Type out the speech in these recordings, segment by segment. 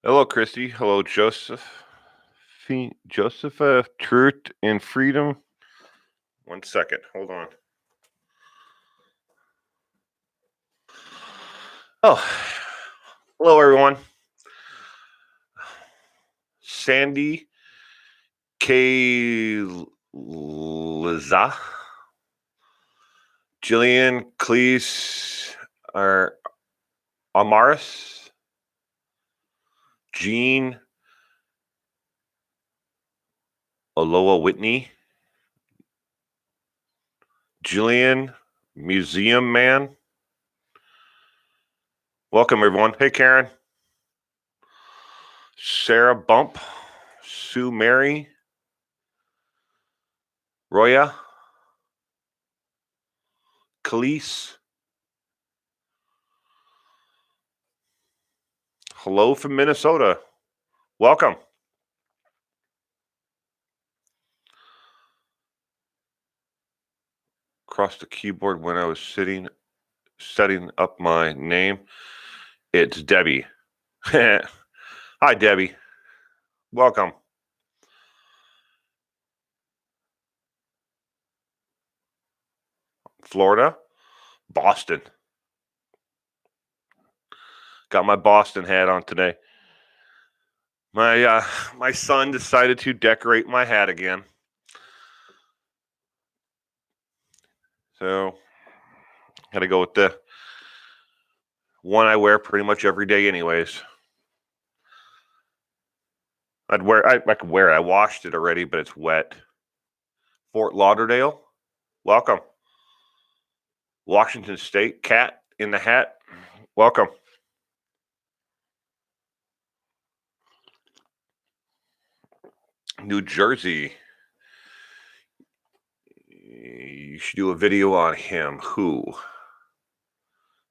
Hello, Christy. Hello, Joseph. Josepha, Truth and Freedom. 1 second. Hold on. Oh, hello, everyone. Sandy K. Liza. Jillian Cleese Amaris. Jean Aloha Whitney. Jillian Museum Man. Welcome, everyone. Hey, Karen. Sarah Bump. Sue Mary. Roya. Khalees. Hello from Minnesota. Welcome. Across the keyboard when I was setting up my name. It's Debbie. Hi, Debbie. Welcome. Florida, Boston. Got my Boston hat on today. My son decided to decorate my hat again. So, got to go with the one I wear pretty much every day anyways. I could wear it. I washed it already, but it's wet. Fort Lauderdale, welcome. Washington State, cat in the hat, welcome. New Jersey. You should do a video on him. Who?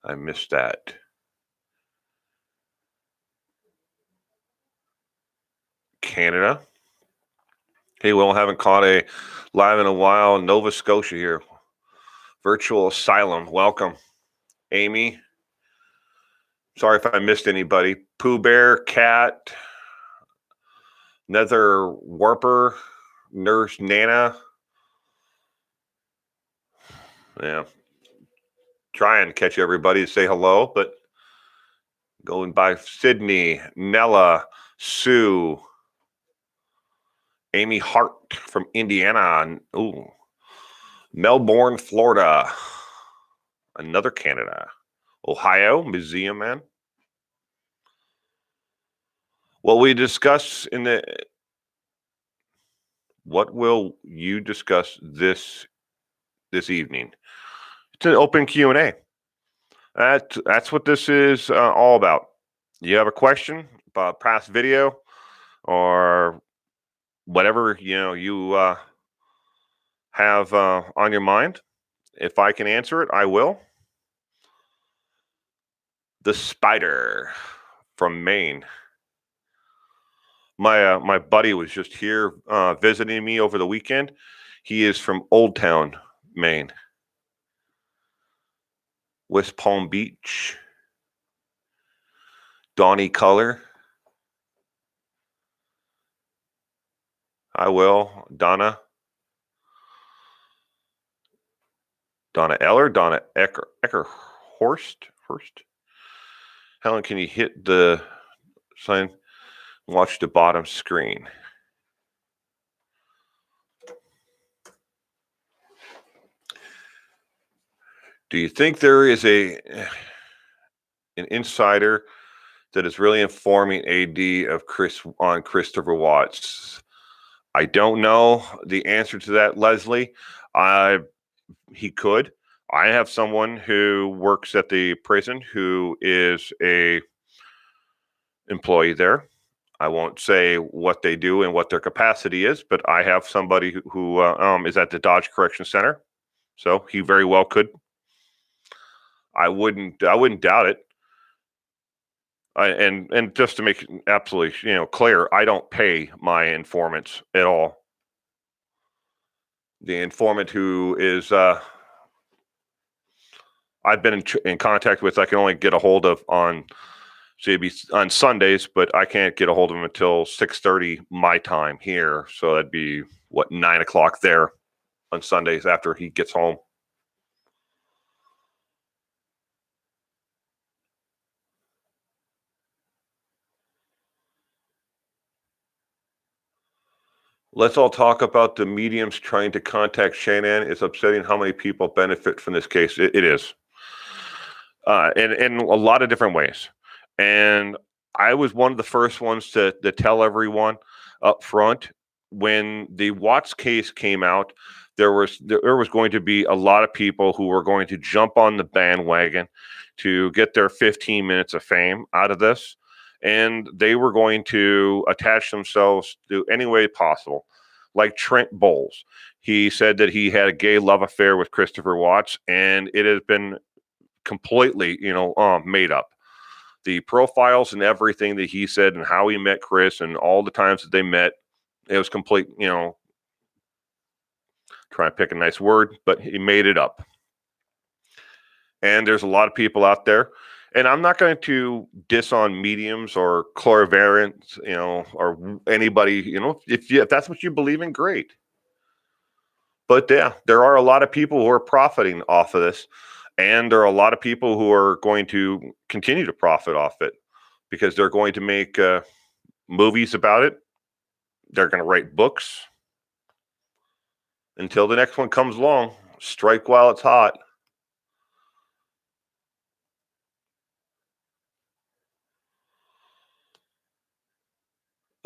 I missed that. Canada. Hey, well, haven't caught a live in a while. Nova Scotia here. Virtual Asylum. Welcome. Amy. Sorry if I missed anybody. Pooh Bear, Cat, Nether Warper, Nurse Nana. Yeah. Trying to catch everybody to say hello, but going by Sydney, Nella, Sue, Amy Hart from Indiana. Ooh. Melbourne, Florida. Another Canada. Ohio, Museum Man. Well, we discuss what will you discuss this evening? It's an open Q&A. That's what this is all about. You have a question about past video or whatever you have on your mind. If I can answer it, I will. The Spider from Maine. My buddy was just here visiting me over the weekend. He is from Old Town, Maine. West Palm Beach. Donnie Color. I will. Donna Eller. Donna Ecker Horst. Helen, can you hit the sign? Watch the bottom screen. Do you think there is an insider that is really informing AD of Christopher Watts? I don't know the answer to that, Leslie. He could. I have someone who works at the prison who is a employee there. I won't say what they do and what their capacity is, but I have somebody who is at the Dodge Correction Center, so he very well could. I wouldn't doubt it. And just to make it absolutely clear, I don't pay my informants at all. The informant who is I've been in contact with, I can only get a hold of on So it'd be on Sundays, but I can't get a hold of him until 6:30 my time here. So that'd be what, 9 o'clock there on Sundays after he gets home. Let's all talk about the mediums trying to contact Shannon. It's upsetting how many people benefit from this case. It is, in a lot of different ways. And I was one of the first ones to tell everyone up front when the Watts case came out. There was going to be a lot of people who were going to jump on the bandwagon to get their 15 minutes of fame out of this, and they were going to attach themselves to any way possible. Like Trent Bowles, he said that he had a gay love affair with Christopher Watts, and it has been completely, made up. The profiles and everything that he said and how he met Chris and all the times that they met, it was complete, trying to pick a nice word, but he made it up. And there's a lot of people out there. And I'm not going to diss on mediums or clairvoyants, or anybody, if that's what you believe in, great. But yeah, there are a lot of people who are profiting off of this. And there are a lot of people who are going to continue to profit off it because they're going to make movies about it. They're going to write books until the next one comes along. Strike while it's hot.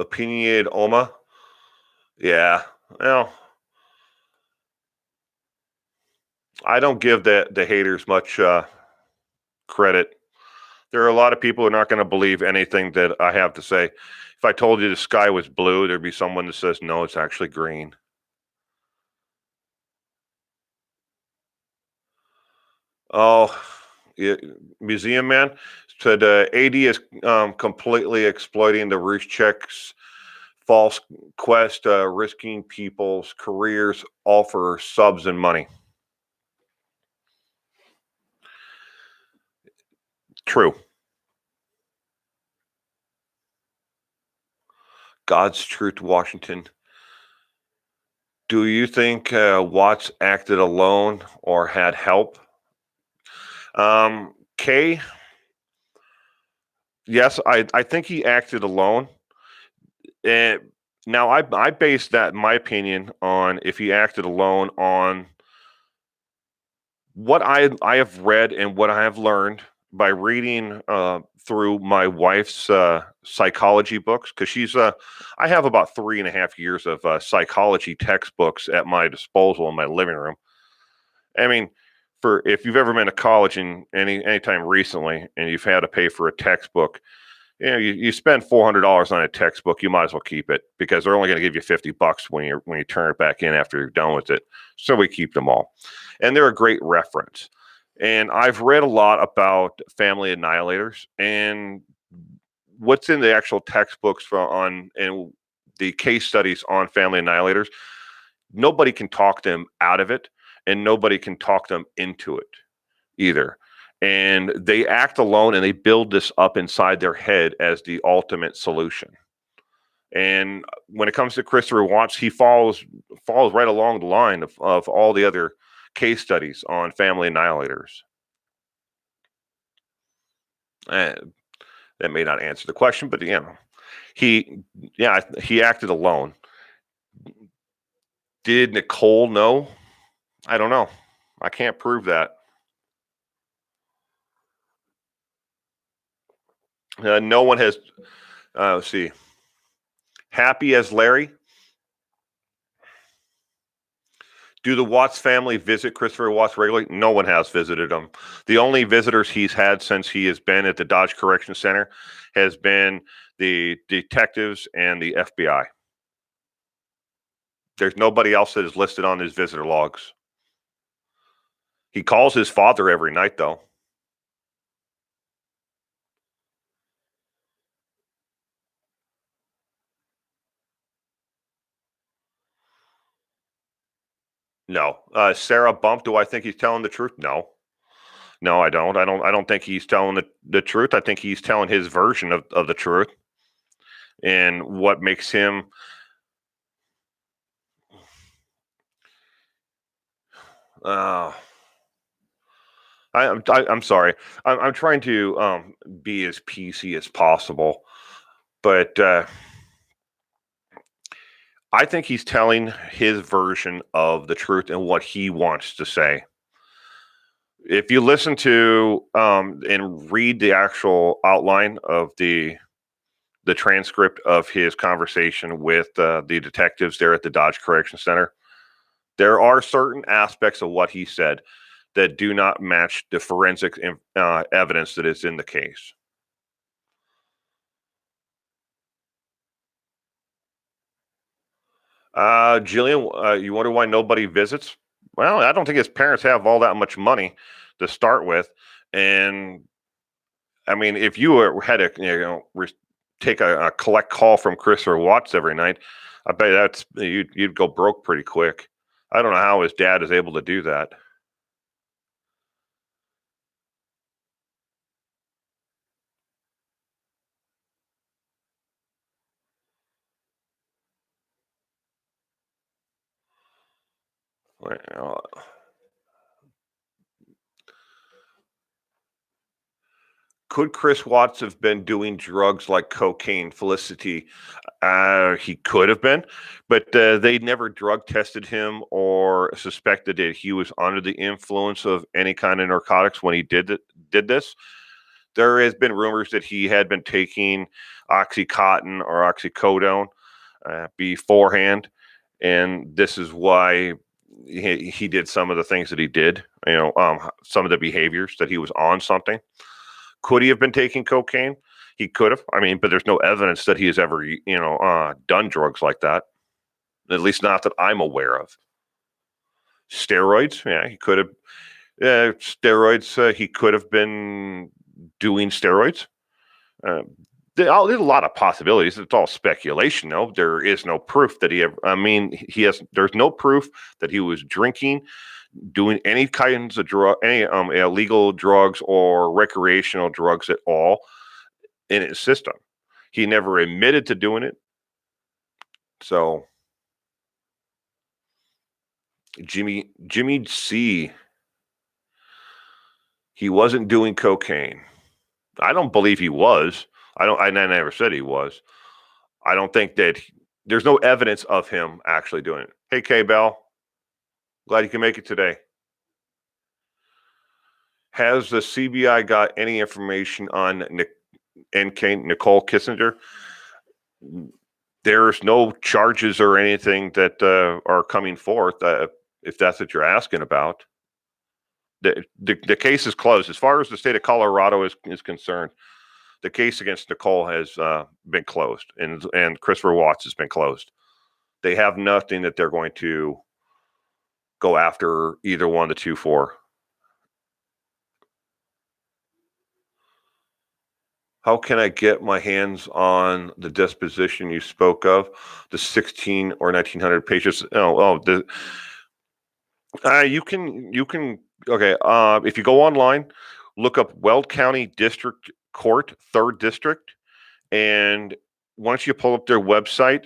Opinionated Oma. Yeah. Well, I don't give the haters much credit. There are a lot of people who are not going to believe anything that I have to say. If I told you the sky was blue, there'd be someone that says, no, it's actually green. Oh, yeah, Museum Man said AD is completely exploiting the roost checks, false quest, risking people's careers, all for subs and money. True. God's truth, Washington. Do you think Watts acted alone or had help? Kay, yes, I think he acted alone. And now I base that, in my opinion, on if he acted alone on what I have read and what I have learned by reading through my wife's psychology books, because I have about 3.5 years of psychology textbooks at my disposal in my living room. I mean, for if you've ever been to college in anytime recently and you've had to pay for a textbook, you spend $400 on a textbook, you might as well keep it because they're only going to give you $50 when you turn it back in after you're done with it. So we keep them all, and they're a great reference. And I've read a lot about family annihilators and what's in the actual textbooks and the case studies on family annihilators. Nobody can talk them out of it, and nobody can talk them into it either. And they act alone and they build this up inside their head as the ultimate solution. And when it comes to Christopher Watts, he falls right along the line of all the other case studies on family annihilators. And that may not answer the question, but he he acted alone. Did Nicole know? I don't know. I can't prove that. No one has. Let's see. Happy as Larry. Do the Watts family visit Christopher Watts regularly? No one has visited him. The only visitors he's had since he has been at the Dodge Correction Center has been the detectives and the FBI. There's nobody else that is listed on his visitor logs. He calls his father every night, though. No. Sarah Bump, do I think he's telling the truth? No. No, I don't. I don't think he's telling the truth. I think he's telling his version of the truth. And what makes him uh I'm sorry. I'm trying to be as PC as possible, but I think he's telling his version of the truth and what he wants to say. If you listen to and read the actual outline of the transcript of his conversation with the detectives there at the Dodge Correction Center, there are certain aspects of what he said that do not match the forensic evidence that is in the case. Jillian, you wonder why nobody visits? Well, I don't think his parents have all that much money to start with, and I mean, if you had to, take a collect call from Chris or Watts every night, I bet you'd go broke pretty quick. I don't know how his dad is able to do that. Well, could Chris Watts have been doing drugs like cocaine, Felicity? He could have been, but they never drug tested him or suspected that he was under the influence of any kind of narcotics when he did this. There has been rumors that he had been taking oxycontin or oxycodone beforehand, and this is why he did some of the things that he did. Some of the behaviors that he was on something. Could he have been taking cocaine? He could have. I mean, but there's no evidence that he has ever, done drugs like that. At least not that I'm aware of. Steroids? Yeah, he could have. Steroids. He could have been doing steroids. Uh, there's a lot of possibilities. It's all speculation, though. There is no proof that he ever. I mean, he has. There's no proof that he was drinking, doing any kinds of any illegal drugs or recreational drugs at all in his system. He never admitted to doing it. So Jimmy C, he wasn't doing cocaine. I don't believe he was. I never said he was. I don't think that there's no evidence of him actually doing it. Hey K Bell, glad you can make it today. Has the CBI got any information on NK Nicole Kissinger? There's no charges or anything that are coming forth. If that's what you're asking about, the case is closed. As far as the state of Colorado is concerned, the case against Nicole has been closed, and Christopher Watts has been closed. They have nothing that they're going to go after either one of the two for. How can I get my hands on the disposition you spoke of, the 16 or 1900 pages? You can. Okay. If you go online, look up Weld County District Court, Third District, and once you pull up their website,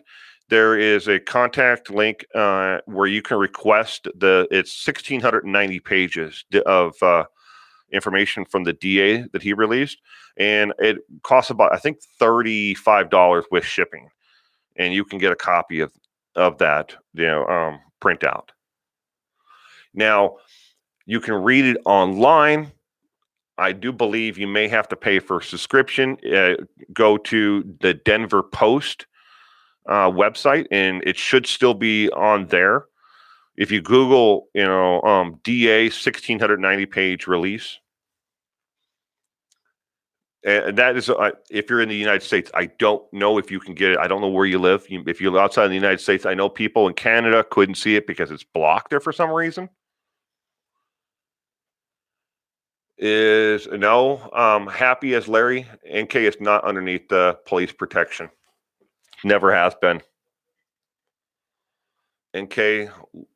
there is a contact link where you can request it's 1,690 pages of information from the DA that he released, and it costs about I think $35 with shipping, and you can get a copy of that printout. Now you can read it online. I do believe you may have to pay for a subscription. Go to the Denver Post website, and it should still be on there. If you Google, DA 1,690 page release, and that is, if you're in the United States, I don't know if you can get it. I don't know where you live. If you're outside the United States, I know people in Canada couldn't see it because it's blocked there for some reason. Is no, happy as Larry. NK is not underneath the police protection. Never has been. NK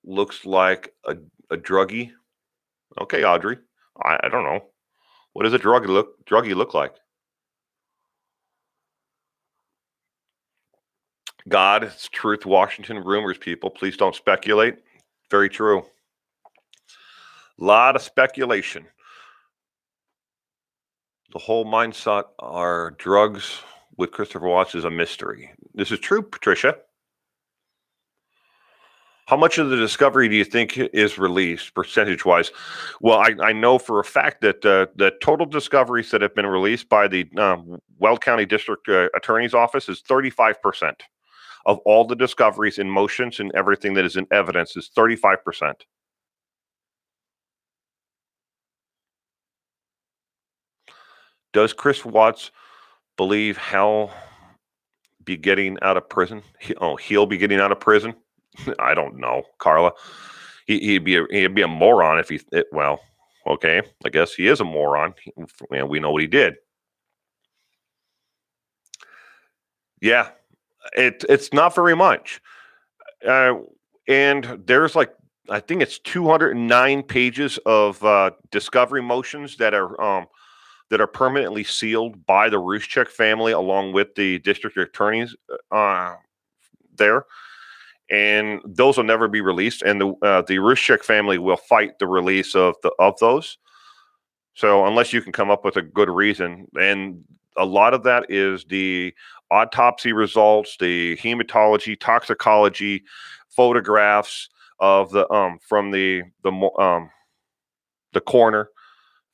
looks like a druggie. Okay, Audrey. I don't know. What does a druggie look like? God, it's truth, Washington, rumors, people. Please don't speculate. Very true. Lot of speculation. The whole mindset are drugs with Christopher Watts is a mystery. This is true, Patricia. How much of the discovery do you think is released percentage wise? Well, I know for a fact that the total discoveries that have been released by the Weld County District Attorney's Office is 35% of all the discoveries in motions and everything that is in evidence is 35%. Does Chris Watts believe he'll be getting out of prison? He'll be getting out of prison? I don't know, Carla. He'd be a moron if well, okay, I guess he is a moron. And we know what he did. Yeah, it's not very much. Uh, and there's like I think it's 209 pages of discovery motions that are permanently sealed by the Ruschek family along with the district attorneys there, and those will never be released. And the Ruschek family will fight the release of those. So unless you can come up with a good reason, and a lot of that is the autopsy results, the hematology, toxicology, photographs of the from the coroner,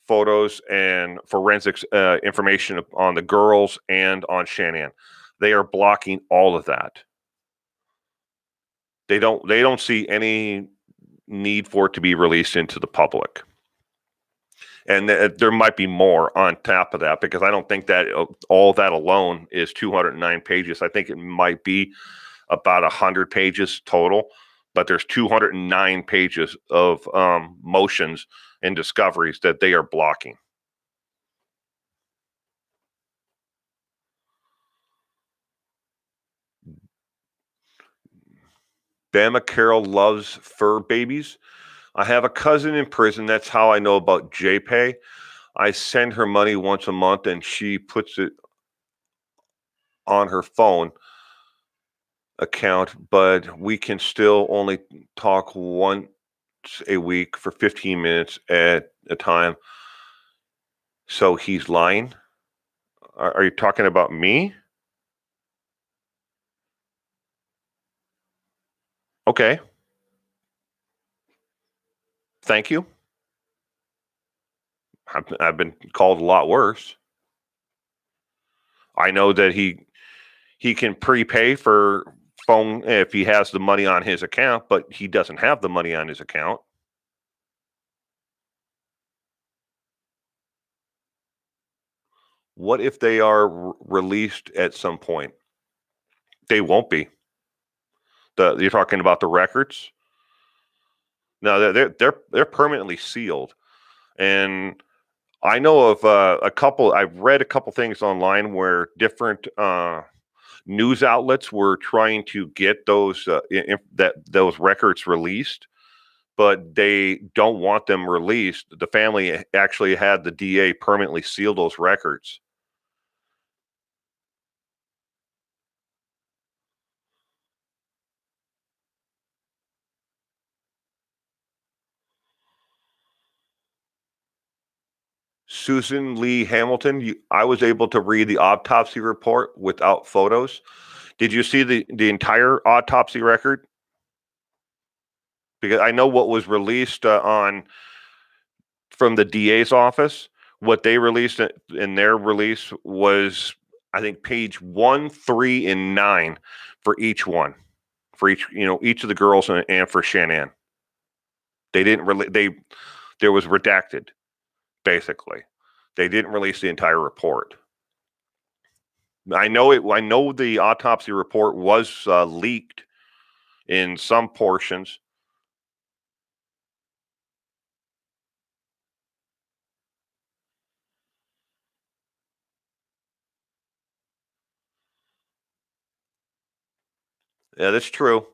photos and forensics information on the girls and on Shanann. They are blocking all of that. They don't see any need for it to be released into the public. And there might be more on top of that because I don't think that all that alone is 209 pages. I think it might be about 100 pages total, but there's 209 pages of motions and discoveries that they are blocking. Bama Carroll loves fur babies. I have a cousin in prison. That's how I know about JPay. I send her money once a month and she puts it on her phone account, but we can still only talk once a week for 15 minutes at a time. So he's lying. Are you talking about me? Okay. Thank you. I've been called a lot worse. I know that he can prepay for phone if he has the money on his account, but he doesn't have the money on his account. What if they are released at some point? They won't be. You're talking about the records? No, they're permanently sealed. And I know of a couple. I've read a couple things online where different news outlets were trying to get those records released, but they don't want them released. The family actually had the DA permanently seal those records. Susan Lee Hamilton, I was able to read the autopsy report without photos. Did you see the entire autopsy record? Because I know what was released on from the DA's office. What they released in their release was, I think, page 1, 3, and 9 for each one, for each of the girls and for Shanann. They didn't really. There was redacted, basically. They didn't release the entire report. I know it. I know the autopsy report was leaked in some portions. Yeah, that's true.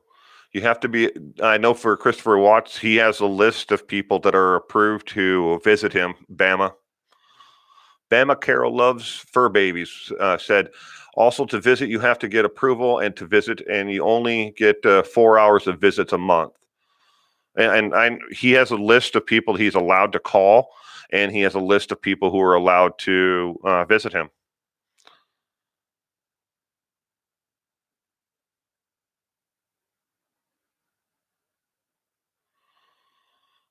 You have to be. I know for Christopher Watts, he has a list of people that are approved to visit him. Bama Carol loves fur babies. Said also to visit, you have to get approval and to visit, and you only get 4 hours of visits a month. He has a list of people he's allowed to call, and he has a list of people who are allowed to visit him.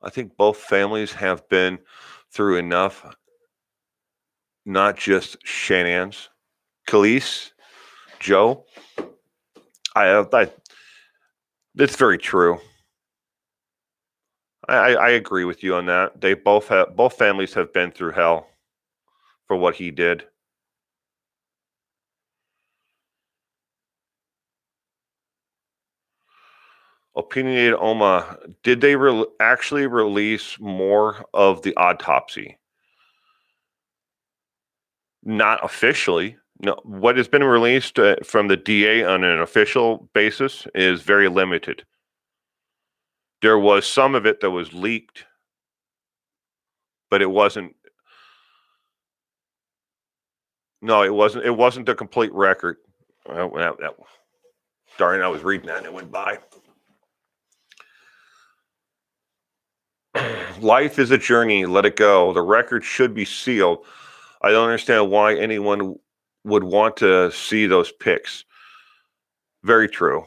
I think both families have been through enough, not just Shannon's. Khalees, Joe, I that's very true. I agree with you on that. They both families have been through hell for what he did. Opinionated Oma, did they actually release more of the autopsy? Not officially. No, what has been released from the DA on an official basis is very limited. There was some of it that was leaked, but it wasn't. No, it wasn't. It wasn't a complete record. Darn, I was reading that and it went by. Life is a journey. Let it go. The record should be sealed. I don't understand why anyone would want to see those pics. Very true.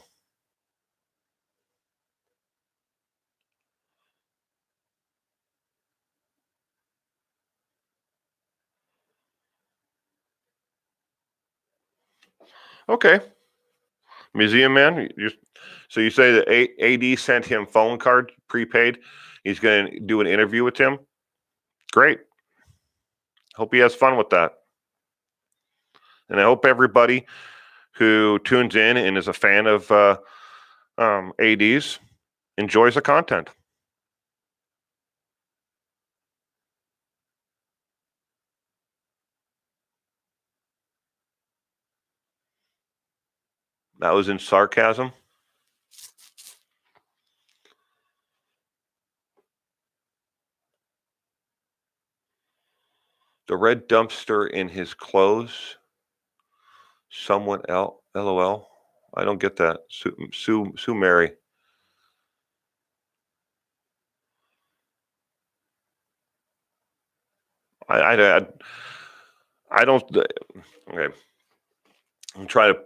Okay, museum man. So you say that AD sent him phone card prepaid. He's going to do an interview with him. Great. Hope he has fun with that. And I hope everybody who tunes in and is a fan of ADs enjoys the content. That was in sarcasm. The red dumpster in his clothes. Someone else. LOL. I don't get that. Sue Mary. I don't. Okay. I'm trying to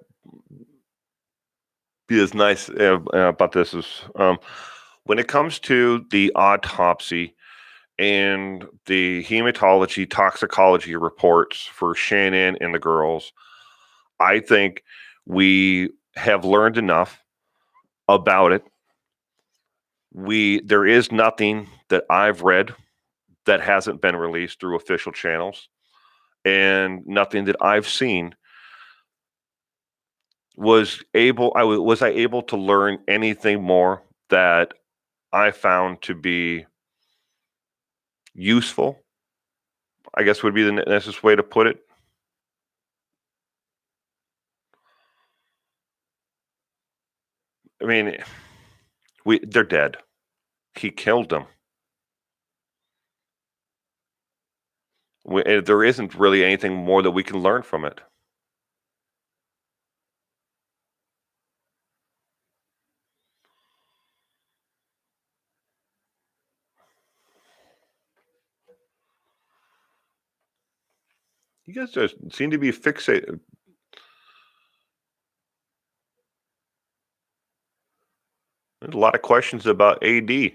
be as nice about this as when it comes to the autopsy and the hematology toxicology reports for Shannon and the girls. I think we have learned enough about it. There is nothing that I've read that hasn't been released through official channels, and nothing that I've seen was I able to learn anything more that I found to be useful, I guess would be the nicest way to put it. I mean, they're dead. He killed them. There isn't really anything more that we can learn from it. You guys just seem to be fixated. There's a lot of questions about AD.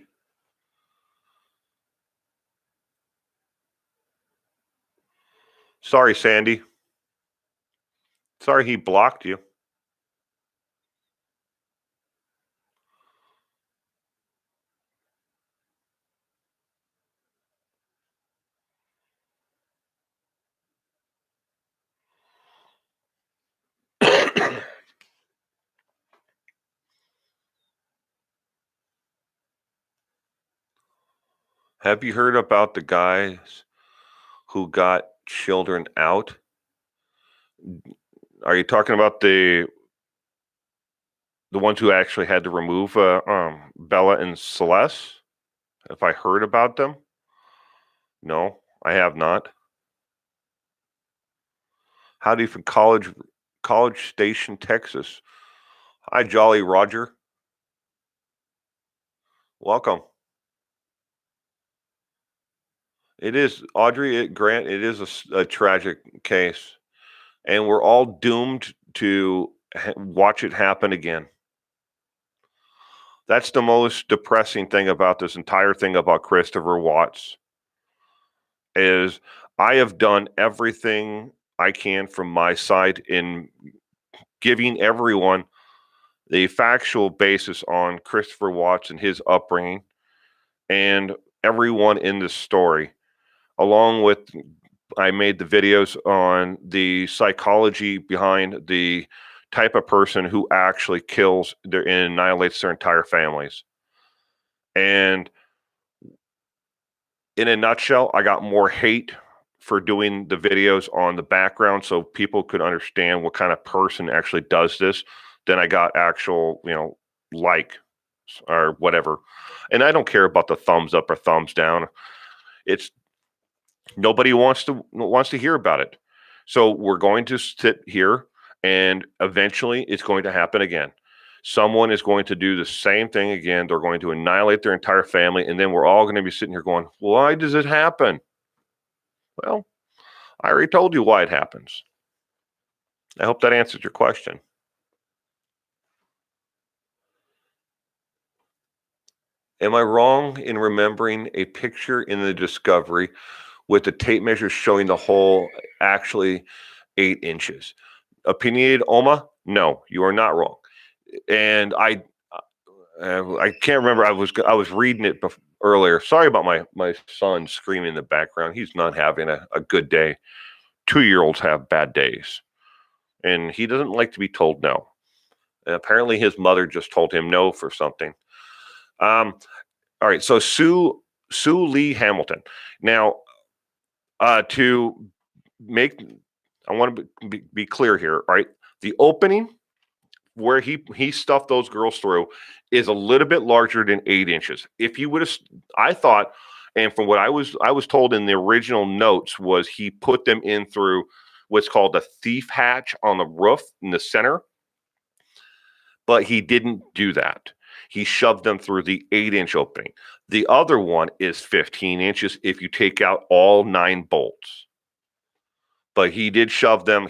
Sorry, Sandy. Sorry he blocked you. Have you heard about the guys who got children out? Are you talking about the ones who actually had to remove Bella and Celeste. If I heard about them, no, I have not. How do you from College Station, Texas? Hi, Jolly Roger. Welcome. It is Audrey. Grant. It is a tragic case, and we're all doomed to watch it happen again. That's the most depressing thing about this entire thing about Christopher Watts is I have done everything I can from my side in giving everyone the factual basis on Christopher Watts and his upbringing and everyone in this story, along with I made the videos on the psychology behind the type of person who actually kills and annihilates their entire families. And in a nutshell, I got more hate for doing the videos on the background so people could understand what kind of person actually does this than I got actual, like or whatever. And I don't care about the thumbs up or thumbs down. It's nobody wants to hear about it. So we're going to sit here and eventually it's going to happen again. Someone is going to do the same thing again. They're going to annihilate their entire family. And then we're all going to be sitting here going, why does it happen? Well, I already told you why it happens. I hope that answers your question. Am I wrong in remembering a picture in the Discovery with the tape measure showing the hole actually 8 inches? Opinionated Oma? No, you are not wrong. And I can't remember. I was reading it earlier. Sorry about my son screaming in the background. He's not having a good day. 2-year-olds have bad days, and he doesn't like to be told no. And apparently, his mother just told him no for something. All right. So Sue Lee Hamilton. Now, to make, I want to be clear here. All right, the opening where he stuffed those girls through is a little bit larger than 8 inches. If you would have, I thought, and from what I was told in the original notes was he put them in through what's called a thief hatch on the roof in the center, but he didn't do that. He shoved them through the 8-inch opening. The other one is 15 inches if you take out all 9 bolts. But he did shove them.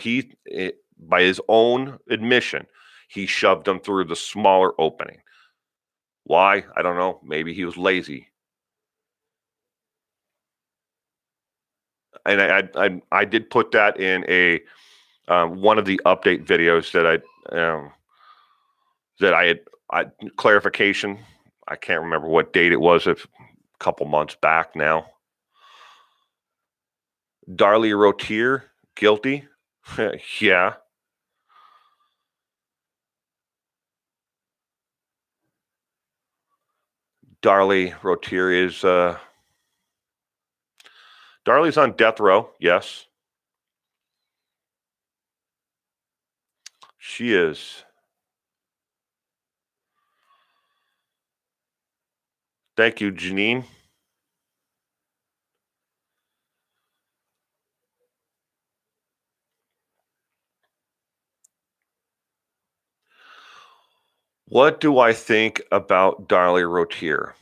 By his own admission, he shoved them through the smaller opening. Why? I don't know. Maybe he was lazy. And I did put that in a one of the update videos that I had clarification. I can't remember what date it was. A couple months back now. Darlie Routier, guilty. Yeah. Darlie Routier is Darlie's on death row. Yes, she is. Thank you, Janine. What do I think about Darlie Routier?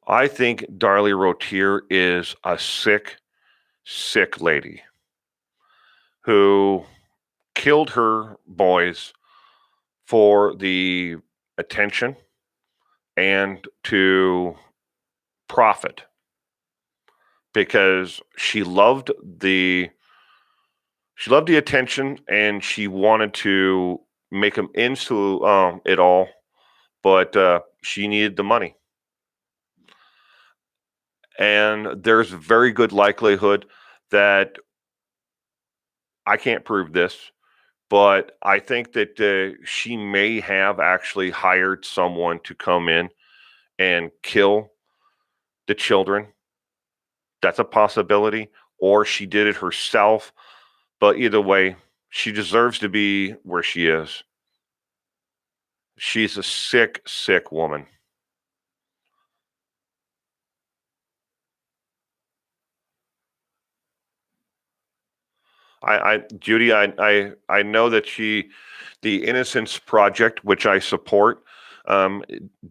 I think Darlie Routier is a sick, sick lady who killed her boys for the attention and to profit because she loved the attention and she wanted to make him into it all, but she needed the money. And there's a very good likelihood that I can't prove this, but I think that she may have actually hired someone to come in and kill the children. That's a possibility. Or she did it herself. But either way, she deserves to be where she is. She's a sick, sick woman. Judy, I know that the Innocence Project, which I support, um,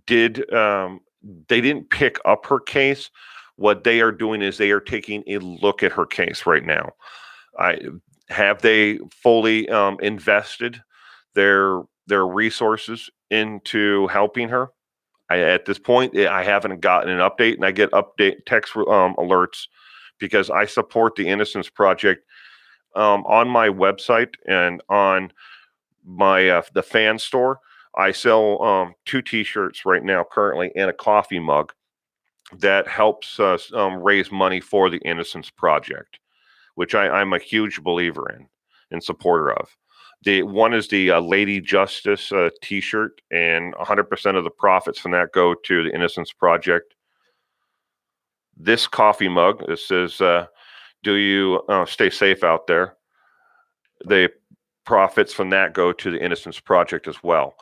did they didn't pick up her case. What they are doing is they are taking a look at her case right now. I have they fully invested their resources into helping her. At this point, I haven't gotten an update, and I get update text alerts because I support the Innocence Project on my website and on my the fan store. I sell two T-shirts right now currently and a coffee mug that helps us raise money for the Innocence Project, which I'm a huge believer in and supporter of. The one is the Lady Justice T-shirt, and 100% of the profits from that go to the Innocence Project. This coffee mug, it says, "Do you stay safe out there?" The profits from that go to the Innocence Project as well.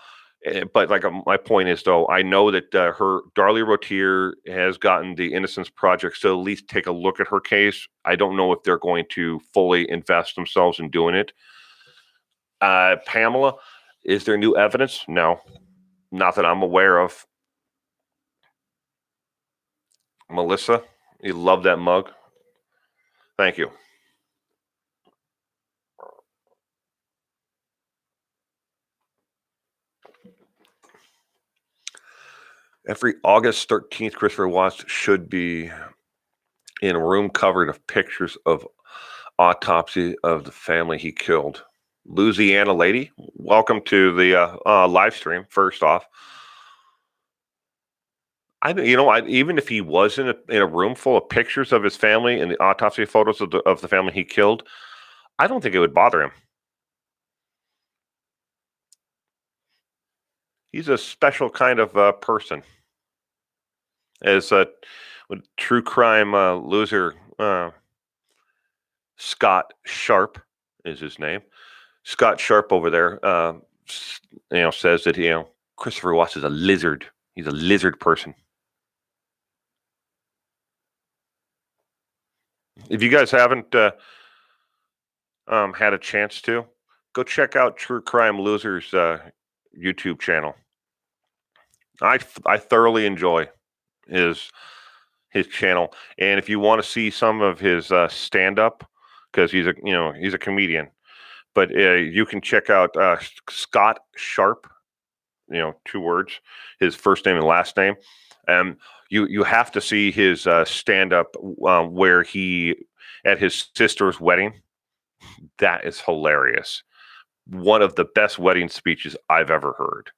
But like my point is, though, I know that her Darlie Routier has gotten the Innocence Project to at least take a look at her case. I don't know if they're going to fully invest themselves in doing it. Pamela, is there new evidence? No, not that I'm aware of. Melissa, you love that mug. Thank you. Every August 13th, Christopher Watts should be in a room covered of pictures of autopsy of the family he killed. Louisiana lady, welcome to the live stream. First off, even if he was in a room full of pictures of his family and the autopsy photos of the family he killed, I don't think it would bother him. He's a special kind of person. As a true crime loser, Scott Sharp is his name. Scott Sharp over there, says that Christopher Watts is a lizard. He's a lizard person. If you guys haven't had a chance to, go check out True Crime Losers YouTube channel. I thoroughly enjoy his channel, and if you want to see some of his stand up, because he's a comedian, but you can check out Scott Sharp. 2 words, his first name and last name. You have to see his stand up where he at his sister's wedding. That is hilarious. One of the best wedding speeches I've ever heard.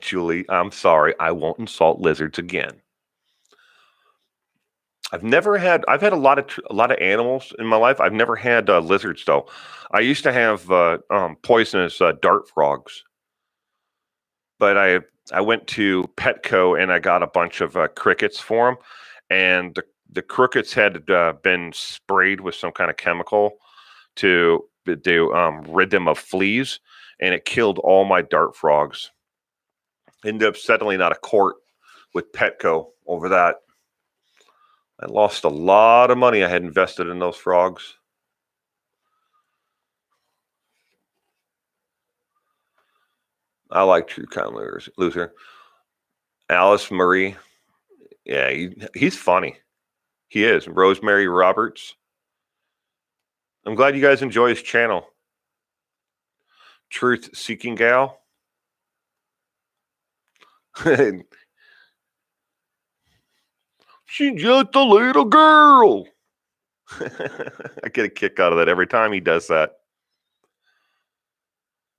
Julie, I'm sorry. I won't insult lizards again. I've had a lot of animals in my life. I've never had lizards though. I used to have poisonous dart frogs, but I went to Petco and I got a bunch of crickets for them, and the crickets had been sprayed with some kind of chemical to rid them of fleas, and it killed all my dart frogs. Ended up settling out of court with Petco over that. I lost a lot of money I had invested in those frogs. I like True Crime Loser. Alice Marie. Yeah, he's funny. He is. Rosemary Roberts. I'm glad you guys enjoy his channel. Truth Seeking Gal. She's just a little girl. I get a kick out of that every time he does that.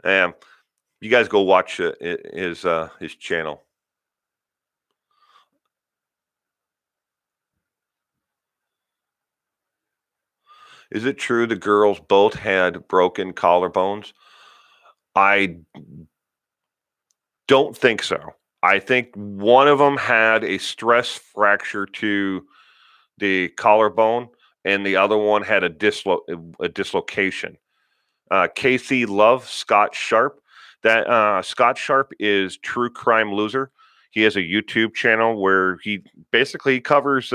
You guys go watch his channel. Is it true the girls both had broken collarbones? I don't think so. I think one of them had a stress fracture to the collarbone, and the other one had a dislocation. Casey Love, Scott Sharp. That Scott Sharp is True Crime Loser. He has a YouTube channel where he basically covers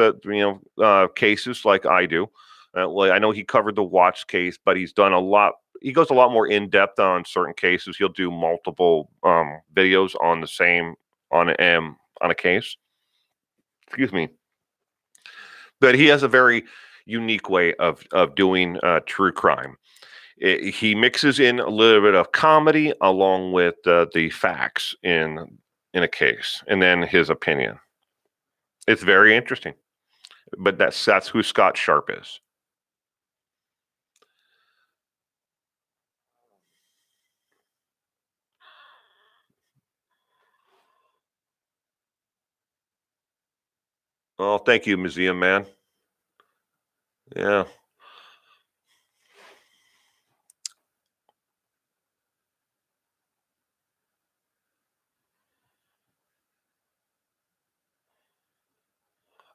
cases like I do. Well, I know he covered the Watts case, but he's done a lot. He goes a lot more in depth on certain cases. He'll do multiple videos on the same on a case. Excuse me, but he has a very unique way of doing true crime. He mixes in a little bit of comedy along with the facts in a case, and then his opinion. It's very interesting, but that's who Scott Sharp is. Oh, thank you, Museum Man. Yeah.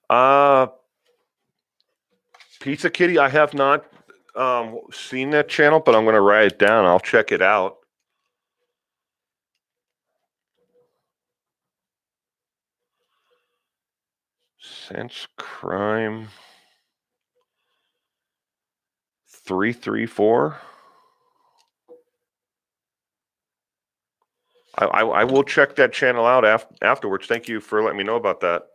Uh Pizza Kitty, I have not seen that channel, but I'm going to write it down. I'll check it out. Sense Crime 334. I will check that channel out afterwards. Thank you for letting me know about that.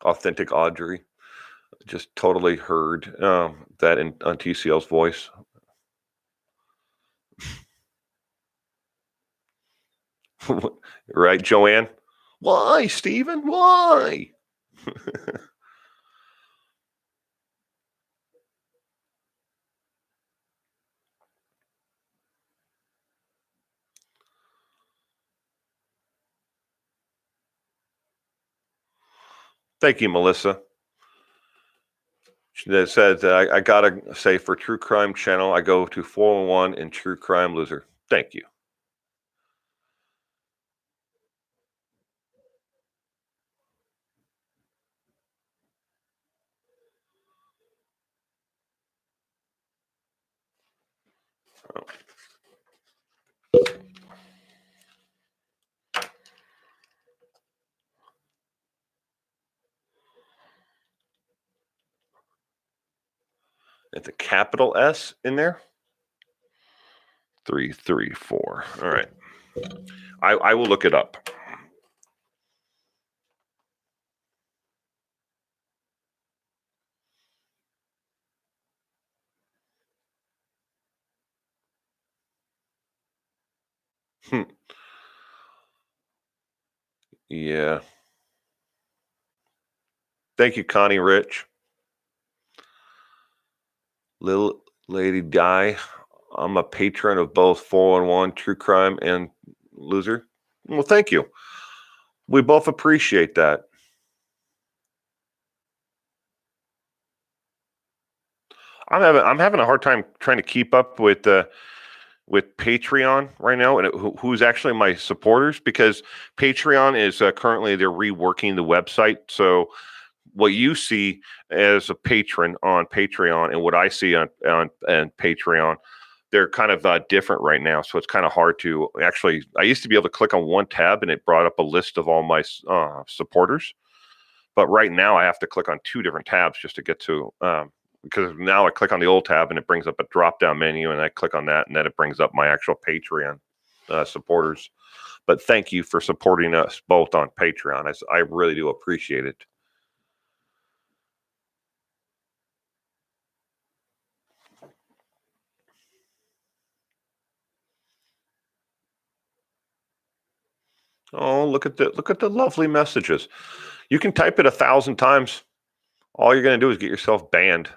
Authentic Audrey. Just totally heard that on TCL's voice. Right, Joanne? Why, Stephen? Why? Thank you, Melissa. That says I gotta say for True Crime Channel, I go to 401 and True Crime Loser. Thank you. It's a capital S in there. 334. All right. I will look it up. Hmm. Yeah. Thank you, Connie Rich. Little Lady Di. I'm a patron of both 411 True Crime and Loser. Well, thank you. We both appreciate that. I'm having a hard time trying to keep up with Patreon right now, and who's actually my supporters, because Patreon is currently they're reworking the website. So what you see as a patron on Patreon and what I see on Patreon, they're kind of different right now. So it's kind of hard to actually. I used to be able to click on one tab and it brought up a list of all my supporters, but right now I have to click on two different tabs just to get to. Because now I click on the old tab and it brings up a drop down menu, and I click on that and then it brings up my actual Patreon supporters. But thank you for supporting us both on Patreon. I really do appreciate it. Oh, look at the lovely messages. You can type it 1,000 times. All you're going to do is get yourself banned.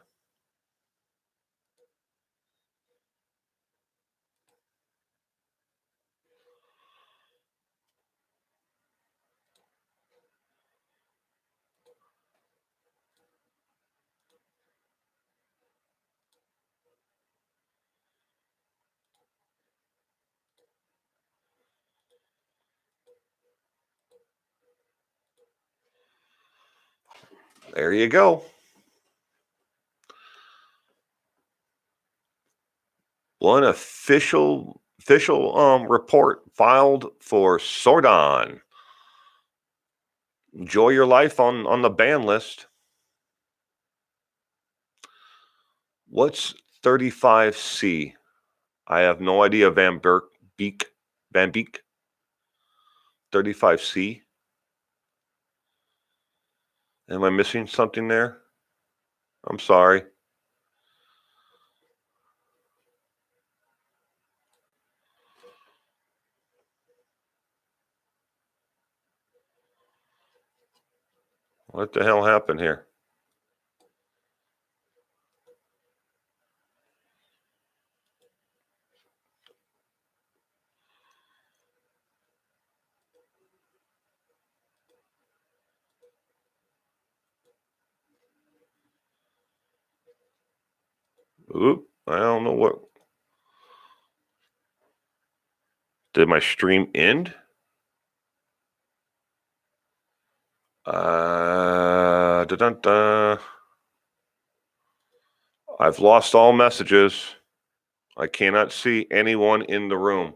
There you go. One official report filed for Sordon. Enjoy your life on the ban list. What's 35C? I have no idea. Van Beek. 35C. Am I missing something there? I'm sorry. What the hell happened here? Oop, I don't know what. Did my stream end? I've lost all messages. I cannot see anyone in the room.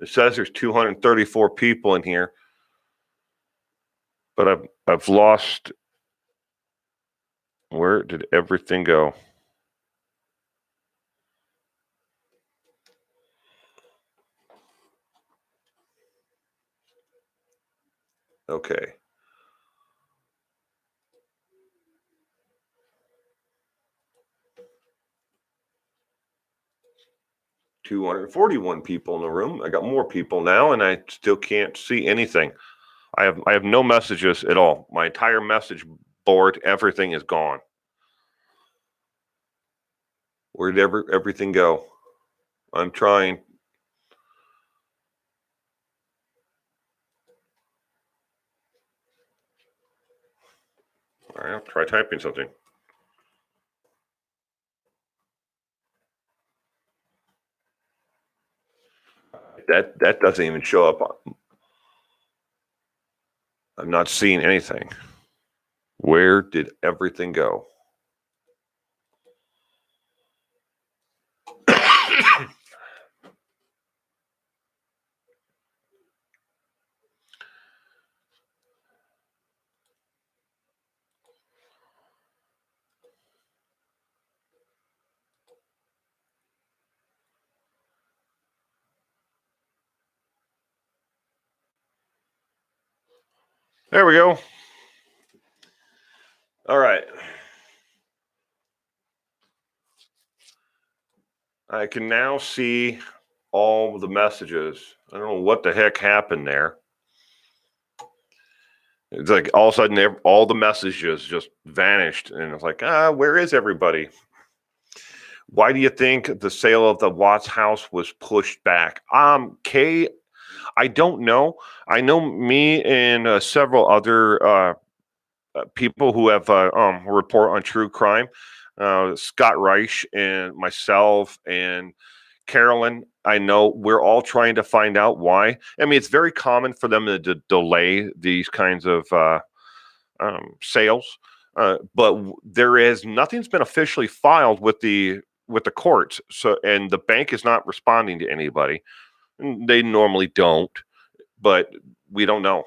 It says there's 234 people in here, but I've lost. Where did everything go? Okay. $241 people in the room. I got more people now, and I still can't see anything. I have no messages at all. My entire message board, everything is gone. Where did everything go? I'm trying. All right, I'll try typing something. That doesn't even show up. I'm not seeing anything. Where did everything go? There we go. All right. I can now see all the messages. I don't know what the heck happened there. It's like all of a sudden all the messages just vanished, and it's like, where is everybody? Why do you think the sale of the Watts house was pushed back? Kay, I don't know. I know me and several other people who have report on true crime. Scott Reich and myself and Carolyn, I know we're all trying to find out why. I mean, it's very common for them to delay these kinds of sales, but nothing's been officially filed with the courts. So, and the bank is not responding to anybody. They normally don't, but we don't know.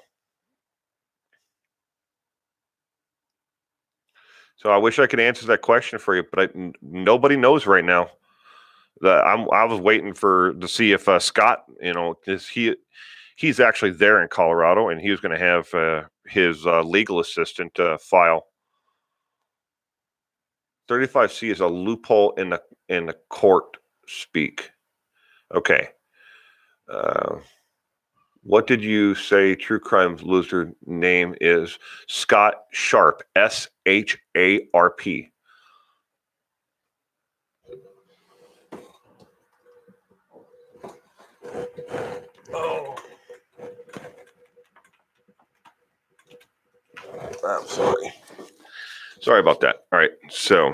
So I wish I could answer that question for you, but nobody knows right now. I was waiting to see if Scott, because he's actually there in Colorado, and he was going to have his legal assistant file. 35C is a loophole in the court speak. Okay. What did you say? True crime's loser name is Scott Sharp. SHARP. Oh, I'm sorry. Sorry about that. All right, so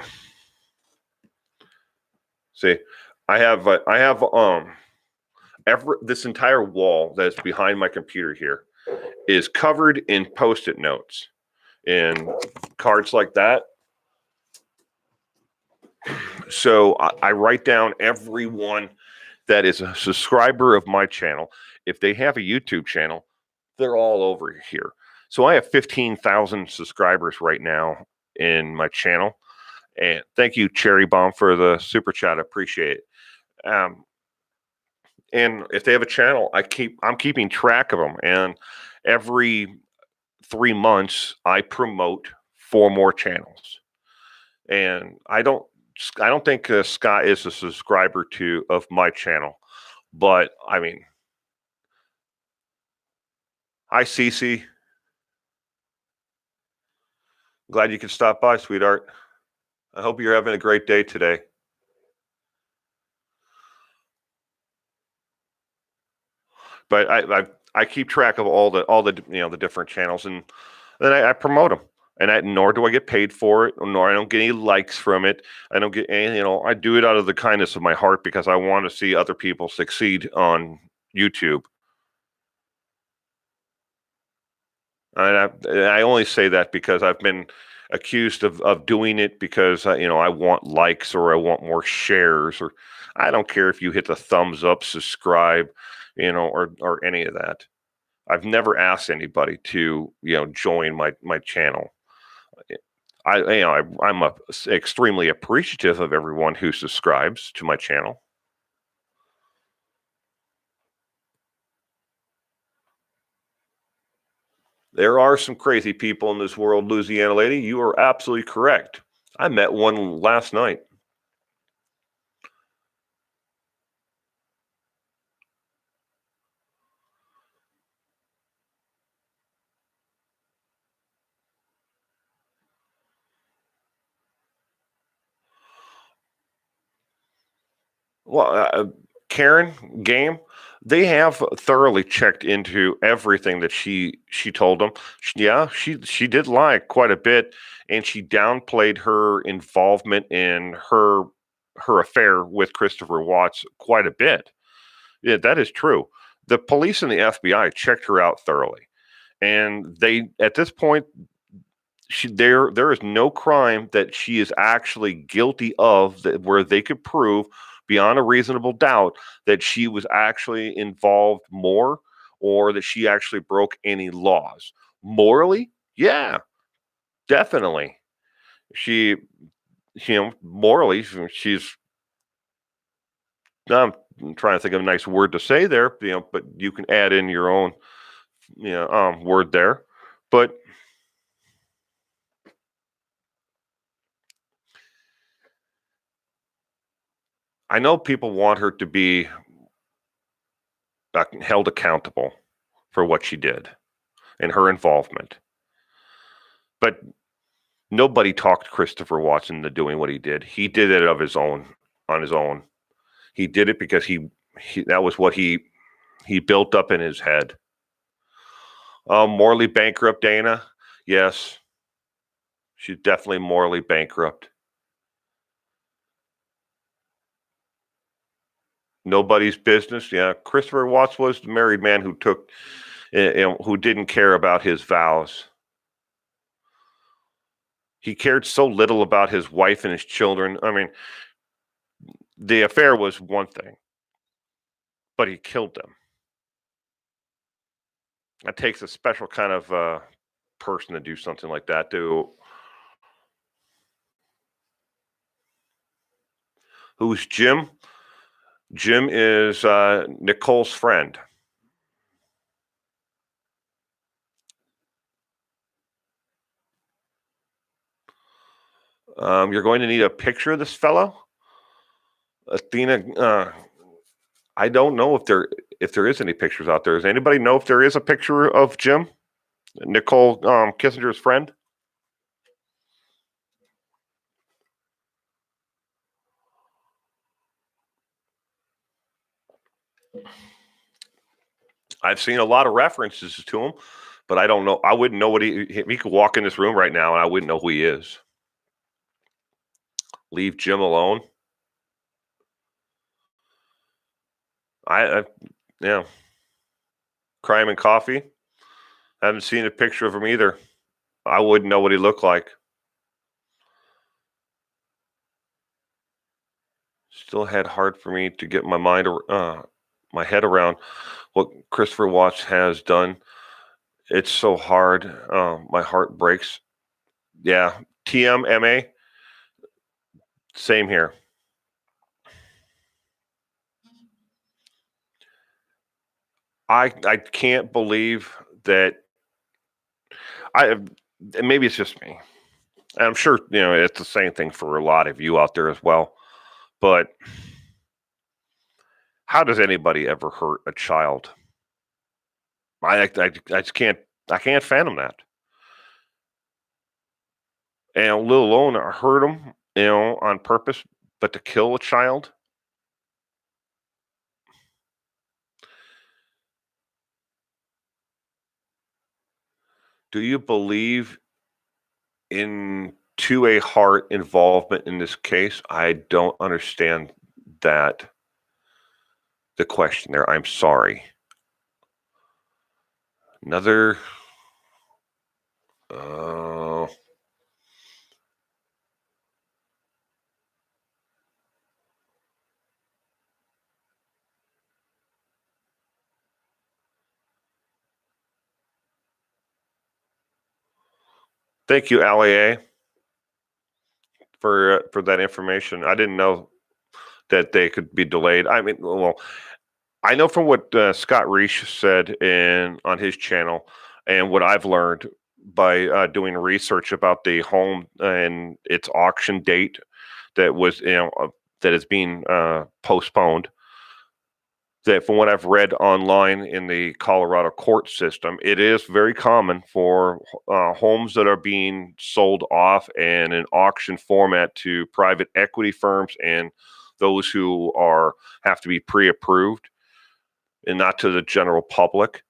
see, I have this entire wall that's behind my computer here is covered in Post-it notes and cards like that. So I write down everyone that is a subscriber of my channel. If they have a YouTube channel, they're all over here. So I have 15,000 subscribers right now in my channel. And thank you, Cherry Bomb, for the super chat. I appreciate it. And if they have a channel, I'm keeping track of them. And every 3 months, I promote 4 more channels. And I don't think Scott is a subscriber of my channel, but I mean, hi, Cece. Glad you could stop by, sweetheart. I hope you're having a great day today. But I keep track of all the the different channels, and then I promote them. And nor do I get paid for it, nor I don't get any likes from it. I don't get any, I do it out of the kindness of my heart because I want to see other people succeed on YouTube. And I only say that because I've been accused of doing it because I want likes or I want more shares, or I don't care if you hit the thumbs up, subscribe, or any of that. I've never asked anybody to join my channel. I'm extremely appreciative of everyone who subscribes to my channel. There are some crazy people in this world, Louisiana lady. You are absolutely correct. I met one last night. Well, Karen Game, they have thoroughly checked into everything that she told them. She did lie quite a bit, and she downplayed her involvement in her affair with Christopher Watts quite a bit. Yeah, that is true. The police and the FBI checked her out thoroughly, and they at this point there is no crime that she is actually guilty of that where they could prove beyond a reasonable doubt that she was actually involved more or that she actually broke any laws. Morally, yeah, definitely. She, morally, she's. I'm trying to think of a nice word to say there, but you can add in your own, word there. But I know people want her to be held accountable for what she did and her involvement. But nobody talked Christopher Watts into doing what he did. He did it on his own. He did it because he that was what he built up in his head. Morally bankrupt, Dana? Yes. She's definitely morally bankrupt. Nobody's business. Yeah, Christopher Watts was the married man who who didn't care about his vows. He cared so little about his wife and his children. I mean, the affair was one thing, but he killed them. That takes a special kind of person to do something like that. Who's Jim? Jim is Nicole's friend. You're going to need a picture of this fellow, Athena. I don't know if there is any pictures out there. Does anybody know if there is a picture of Jim, Nicole Kissinger's friend? I've seen a lot of references to him, but I don't know. I wouldn't know what he could walk in this room right now, and I wouldn't know who he is. Leave Jim alone. Yeah. Crime and Coffee. Haven't seen a picture of him either. I wouldn't know what he looked like. Still had hard for me to get my head around what Christopher Watts has done. It's so hard. My heart breaks. Yeah, TMMA. Same here. I can't believe that I. Maybe it's just me. I'm sure it's the same thing for a lot of you out there as well. But how does anybody ever hurt a child? I just can't fathom that. And let alone hurt them, on purpose, but to kill a child. Do you believe into a heart involvement in this case? I don't understand that the question there. I'm sorry. Another. Uh, Thank you, LAA, for that information. I didn't know that they could be delayed. I mean, well, I know from what Scott Reich said in on his channel, and what I've learned by doing research about the home and its auction date that was that is being postponed. That from what I've read online in the Colorado court system, it is very common for homes that are being sold off in an auction format to private equity firms and those who are have to be pre-approved and not to the general public.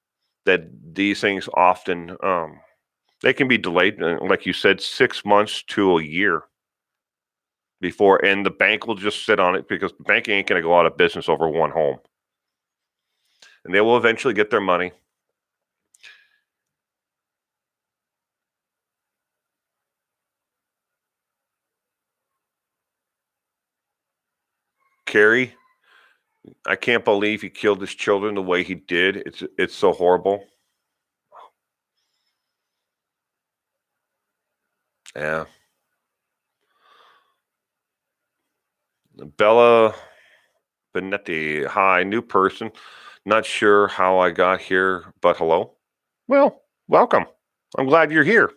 That these things often they can be delayed, like you said, 6 months to a year before, and the bank will just sit on it because the bank ain't going to go out of business over one home, and they will eventually get their money. Carrie, I can't believe he killed his children the way he did. It's so horrible. Yeah, Bella Benetti. Hi, new person. Not sure how I got here, but hello. Well, welcome. I'm glad you're here.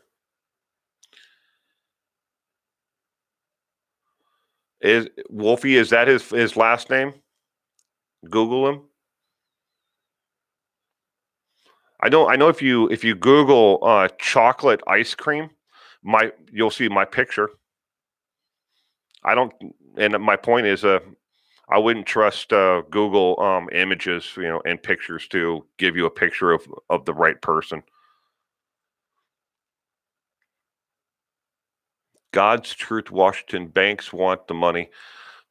Is Wolfie? Is that his last name? Google him. I know if you Google chocolate ice cream, my you'll see my picture. I don't, and my point is, I wouldn't trust Google images, and pictures to give you a picture of the right person. God's truth, Washington banks want the money,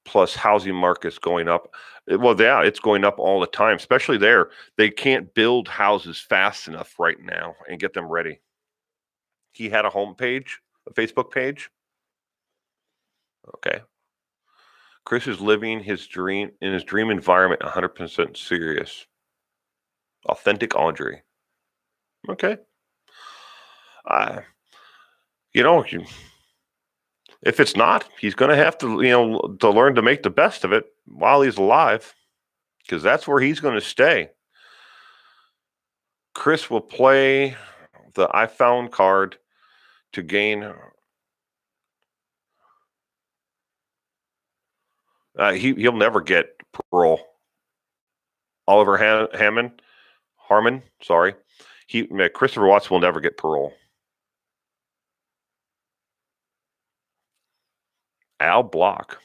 plus housing market's going up. Well, yeah, it's going up all the time, especially there. They can't build houses fast enough right now and get them ready. He had a homepage, a Facebook page. Okay. Chris is living his dream in his dream environment, 100% serious. Authentic Audrey. Okay. Uh, if it's not, he's going to have to learn to make the best of it while he's alive, because that's where he's going to stay. Chris will play the I found card to gain. He'll never get parole. Oliver Hammond Harmon, sorry. Christopher Watts will never get parole. Al Block,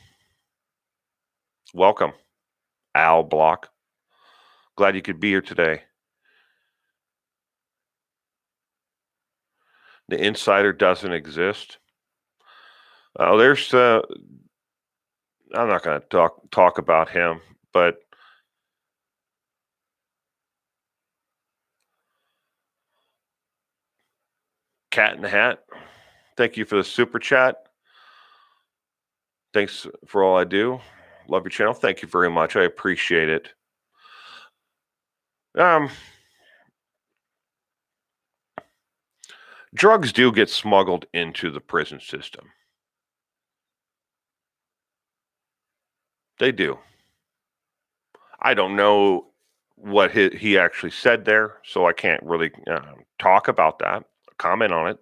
welcome, Al Block. Glad you could be here today. The insider doesn't exist. There's I'm not going to talk about him, but Cat in the Hat. Thank you for the super chat. Thanks for all I do. Love your channel. Thank you very much. I appreciate it. Um, Drugs do get smuggled into the prison system. They do. I don't know what he actually said there, so I can't really talk about that, comment on it.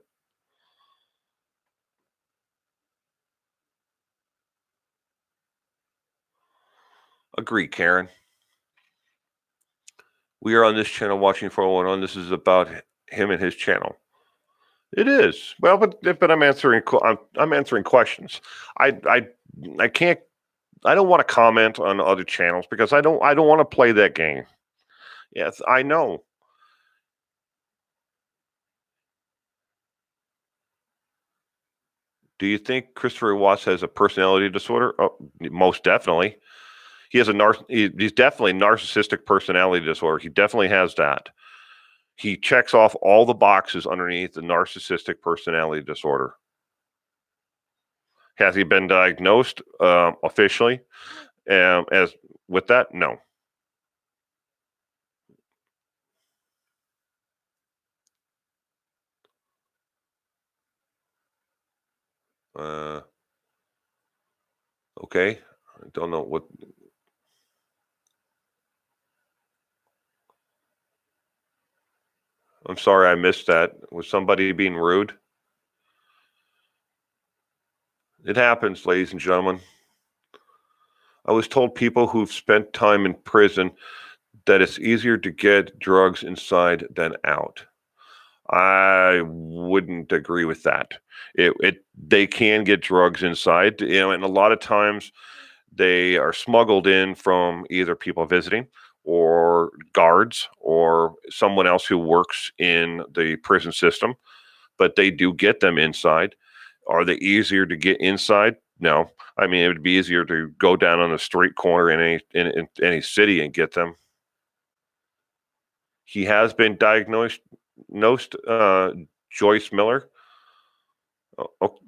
Agree, Karen. We are on this channel watching 411. This is about him and his channel. It is. Well, but I'm answering I'm answering questions. I can't I don't want to comment on other channels because I don't want to play that game. Yes, I know. Do you think Christopher Watts has a personality disorder? Oh, most definitely. He has he's definitely narcissistic personality disorder. He definitely has that. He checks off all the boxes underneath the narcissistic personality disorder. Has he been diagnosed officially as with that? No. Uh, okay. I don't know what. I'm sorry I missed that. Was somebody being rude? It happens, ladies and gentlemen. I was told people who've spent time in prison that it's easier to get drugs inside than out. I wouldn't agree with that. It they can get drugs inside, and a lot of times they are smuggled in from either people visiting or guards or someone else who works in the prison system, but they do get them inside. Are they easier to get inside? No. I mean, it would be easier to go down on the street corner in in any city and get them. He has been diagnosed, Joyce Miller.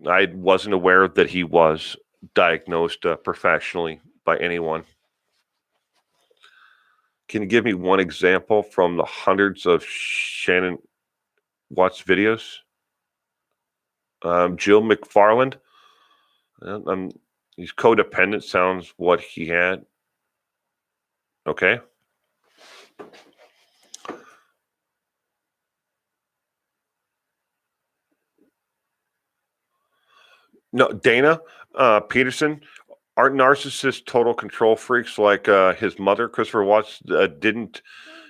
I wasn't aware that he was diagnosed professionally by anyone. Can you give me one example from the hundreds of Shannon Watts videos? Jill McFarland. He's codependent. Sounds what he had. Okay. No, Dana Peterson. Aren't narcissists total control freaks like his mother, Christopher Watts, didn't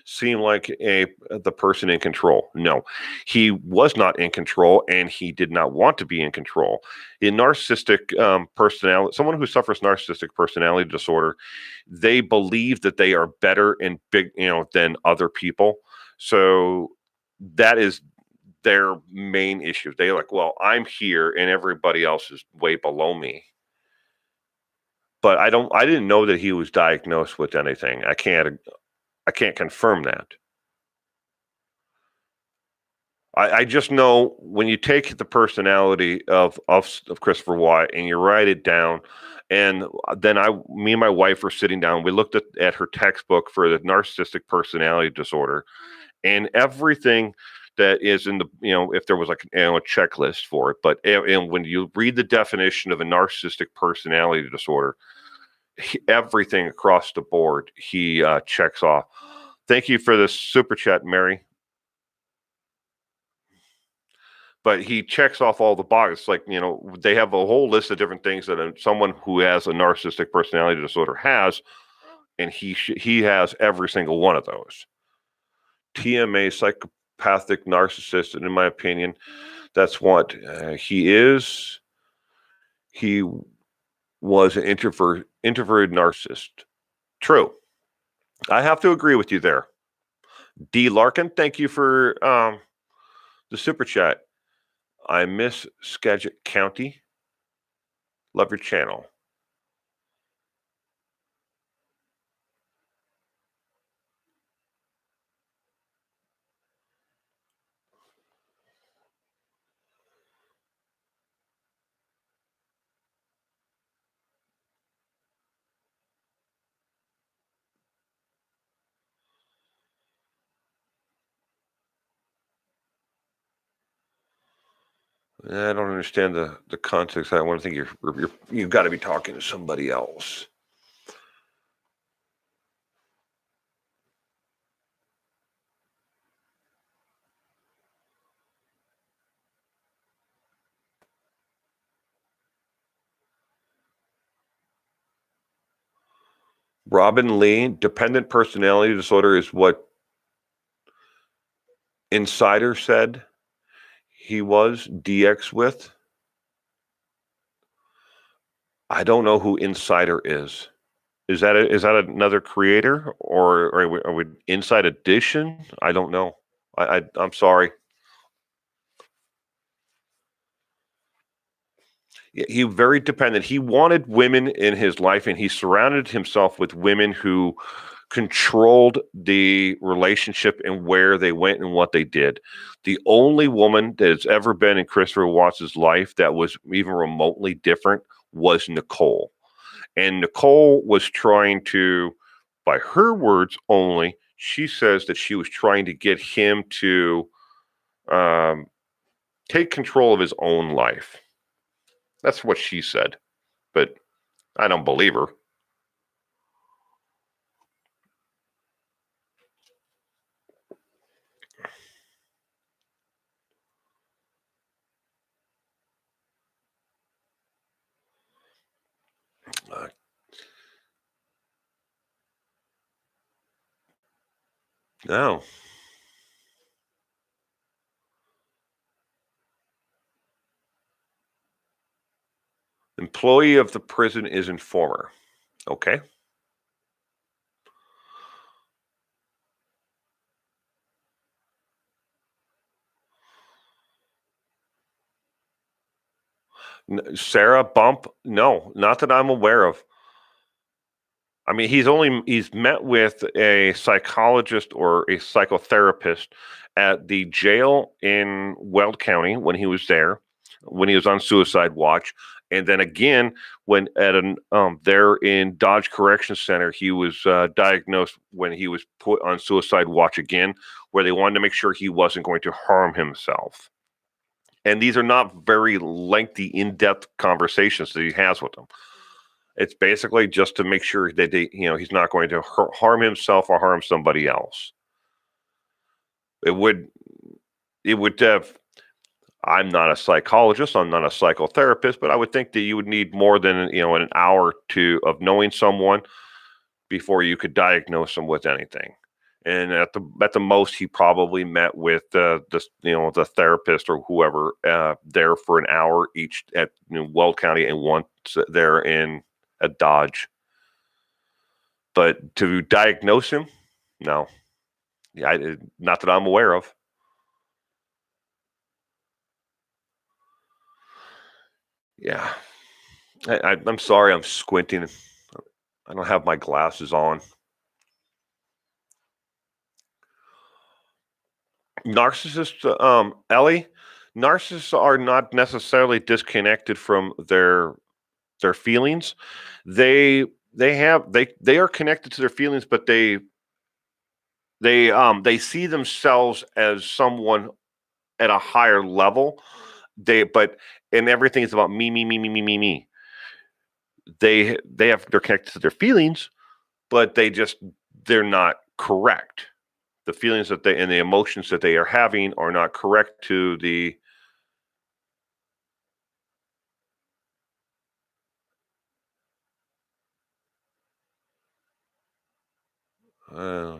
seem like the person in control. No, he was not in control, and he did not want to be in control. In narcissistic personality, someone who suffers narcissistic personality disorder, they believe that they are better and big, than other people. So that is their main issue. They're like, well, I'm here, and everybody else is way below me. But I didn't know that he was diagnosed with anything. I can't confirm that. I just know when you take the personality of Christopher White and you write it down, and then me and my wife were sitting down. We looked at her textbook for the narcissistic personality disorder, and everything that is in the if there was like a checklist for it, but and when you read the definition of a narcissistic personality disorder, everything across the board he checks off. Thank you for this super chat, Mary. But he checks off all the boxes. Like, they have a whole list of different things that someone who has a narcissistic personality disorder has, and he has every single one of those. TMA, psychopathic narcissist, and in my opinion, that's what he is. He was an introverted narcissist. True. I have to agree with you there. D. Larkin, thank you for the super chat. I miss Skagit County. Love your channel. I don't understand the context. I want to think you've got to be talking to somebody else. Robin Lee, dependent personality disorder is what Insider said he was DX with. I don't know who Insider is. Is that another creator, or are we Inside Edition? I don't know. I'm sorry. He very dependent. He wanted women in his life, and he surrounded himself with women who controlled the relationship and where they went and what they did. The only woman that has ever been in Christopher Watts's life that was even remotely different was Nicole. And Nicole was trying to, by her words only, she says that she was trying to get him to um, take control of his own life. That's what she said. But I don't believe her. Uh, no. Employee of the prison is informer. Okay. Sarah Bump? No, not that I'm aware of. I mean, he's met with a psychologist or a psychotherapist at the jail in Weld County when he was there, when he was on suicide watch, and then again when at an there in Dodge Correction Center, he was diagnosed when he was put on suicide watch again, where they wanted to make sure he wasn't going to harm himself. And these are not very lengthy, in-depth conversations that he has with them. It's basically just to make sure that he's not going to harm himself or harm somebody else. It would, it would have. I'm not a psychologist. I'm not a psychotherapist, but I would think that you would need more than an hour of knowing someone before you could diagnose them with anything. And at the most, he probably met with the therapist or whoever there for an hour each at Weld County and once there in at Dodge. But to diagnose him, no, yeah, not that I'm aware of. Yeah, I'm sorry, I'm squinting. I don't have my glasses on. Narcissists, Ellie, narcissists are not necessarily disconnected from their feelings. They they are connected to their feelings, but they see themselves as someone at a higher level. And everything is about me, me, me, me, me, me, me. They're connected to their feelings, but they're not correct. The feelings that they and the emotions that they are having are not correct to the uh,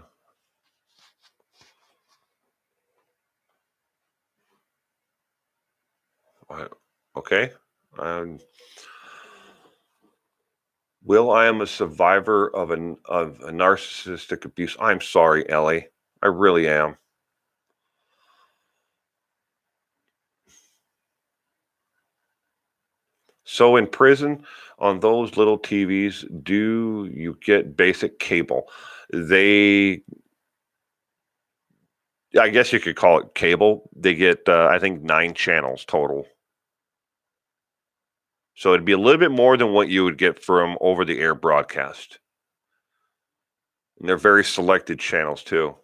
okay. Um, Will, I am a survivor of a narcissistic abuse. I'm sorry, Ellie. I really am. So in prison, on those little TVs, do you get basic cable? They, I guess you could call it cable. They get, I think, 9 channels total. So it'd be a little bit more than what you would get from over the air broadcast. And they're very selected channels too.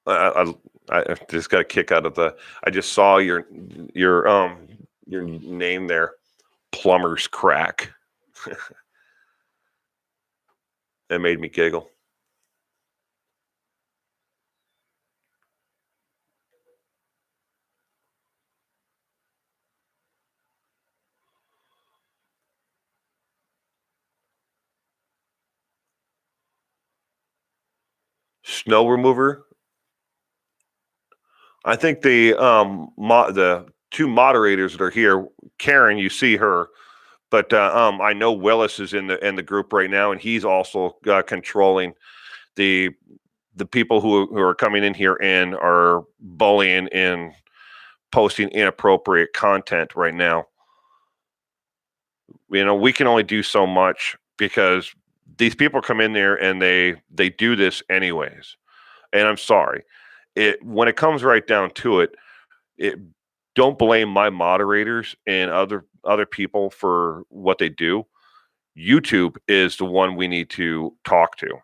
I, I just got a kick out of the. I just saw your your name there, plumber's crack. It made me giggle. Snow remover. I think the two moderators that are here, Karen, you see her, but I know Willis is in the group right now, and he's also controlling the the people who are coming in here and are bullying and posting inappropriate content right now. We can only do so much because these people come in there and they do this anyways. And I'm sorry. It when it comes right down to it, it don't blame my moderators and other people for what they do. YouTube is the one we need to talk to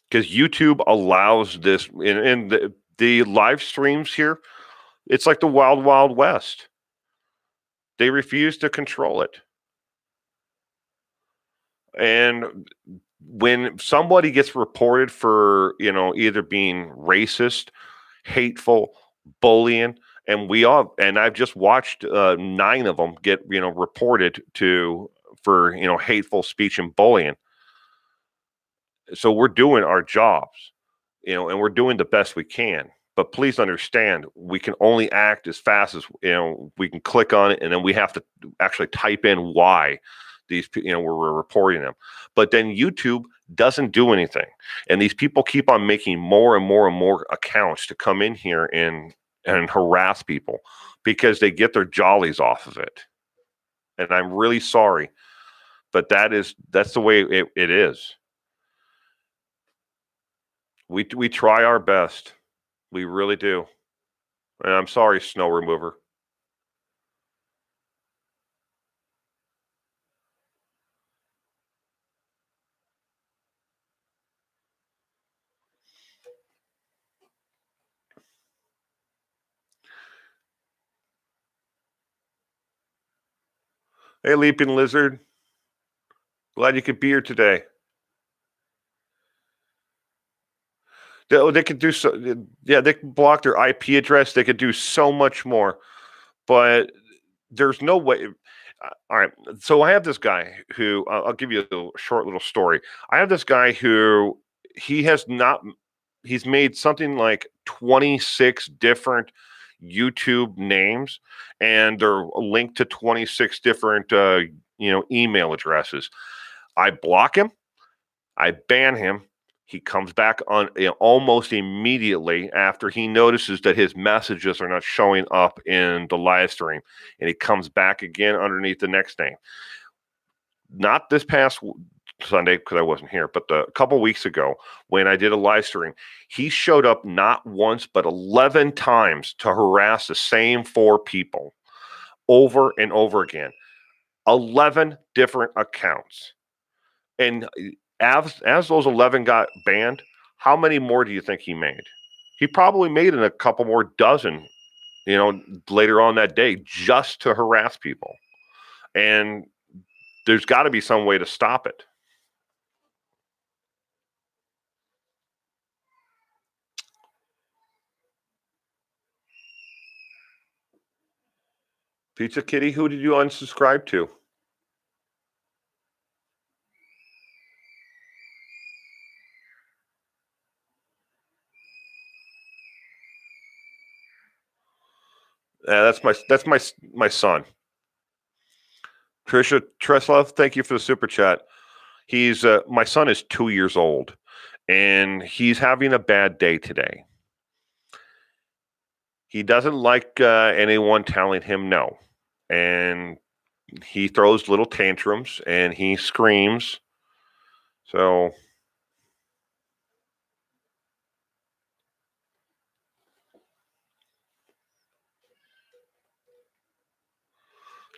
because YouTube allows this in the live streams here. It's like the wild wild west. They refuse to control it. And when somebody gets reported for, either being racist, hateful, bullying, and I've just watched 9 of them get, reported to for, hateful speech and bullying. So we're doing our jobs, and we're doing the best we can. But please understand, we can only act as fast as, we can click on it, and then we have to actually type in why we're reporting them. But then YouTube doesn't do anything, and these people keep on making more and more and more accounts to come in here and harass people because they get their jollies off of it. And I'm really sorry, but that's the way it is. We try our best, we really do. And I'm sorry, snow remover. Hey, leaping lizard, glad you could be here today. They could do so. Yeah, they can block their IP address. They could do so much more, but there's no way. All right, so I have this guy who I'll give you a short little story. I have this guy who he has not. He's made something like 26 different YouTube names, and they're linked to 26 different email addresses. I block him. I ban him. He comes back on almost immediately after he notices that his messages are not showing up in the live stream, and he comes back again underneath the next name. Not this past Sunday because I wasn't here, but a couple weeks ago when I did a live stream, he showed up not once but 11 times to harass the same 4 people over and over again. 11 different accounts. And as those 11 got banned, how many more do you think he made? He probably made in a couple more dozen, later on that day just to harass people. And there's got to be some way to stop it. Pizza Kitty, who did you unsubscribe to? That's my son. Trisha Treslov, thank you for the super chat. He's my son is 2 years old, and he's having a bad day today. He doesn't like anyone telling him no, and he throws little tantrums and he screams. So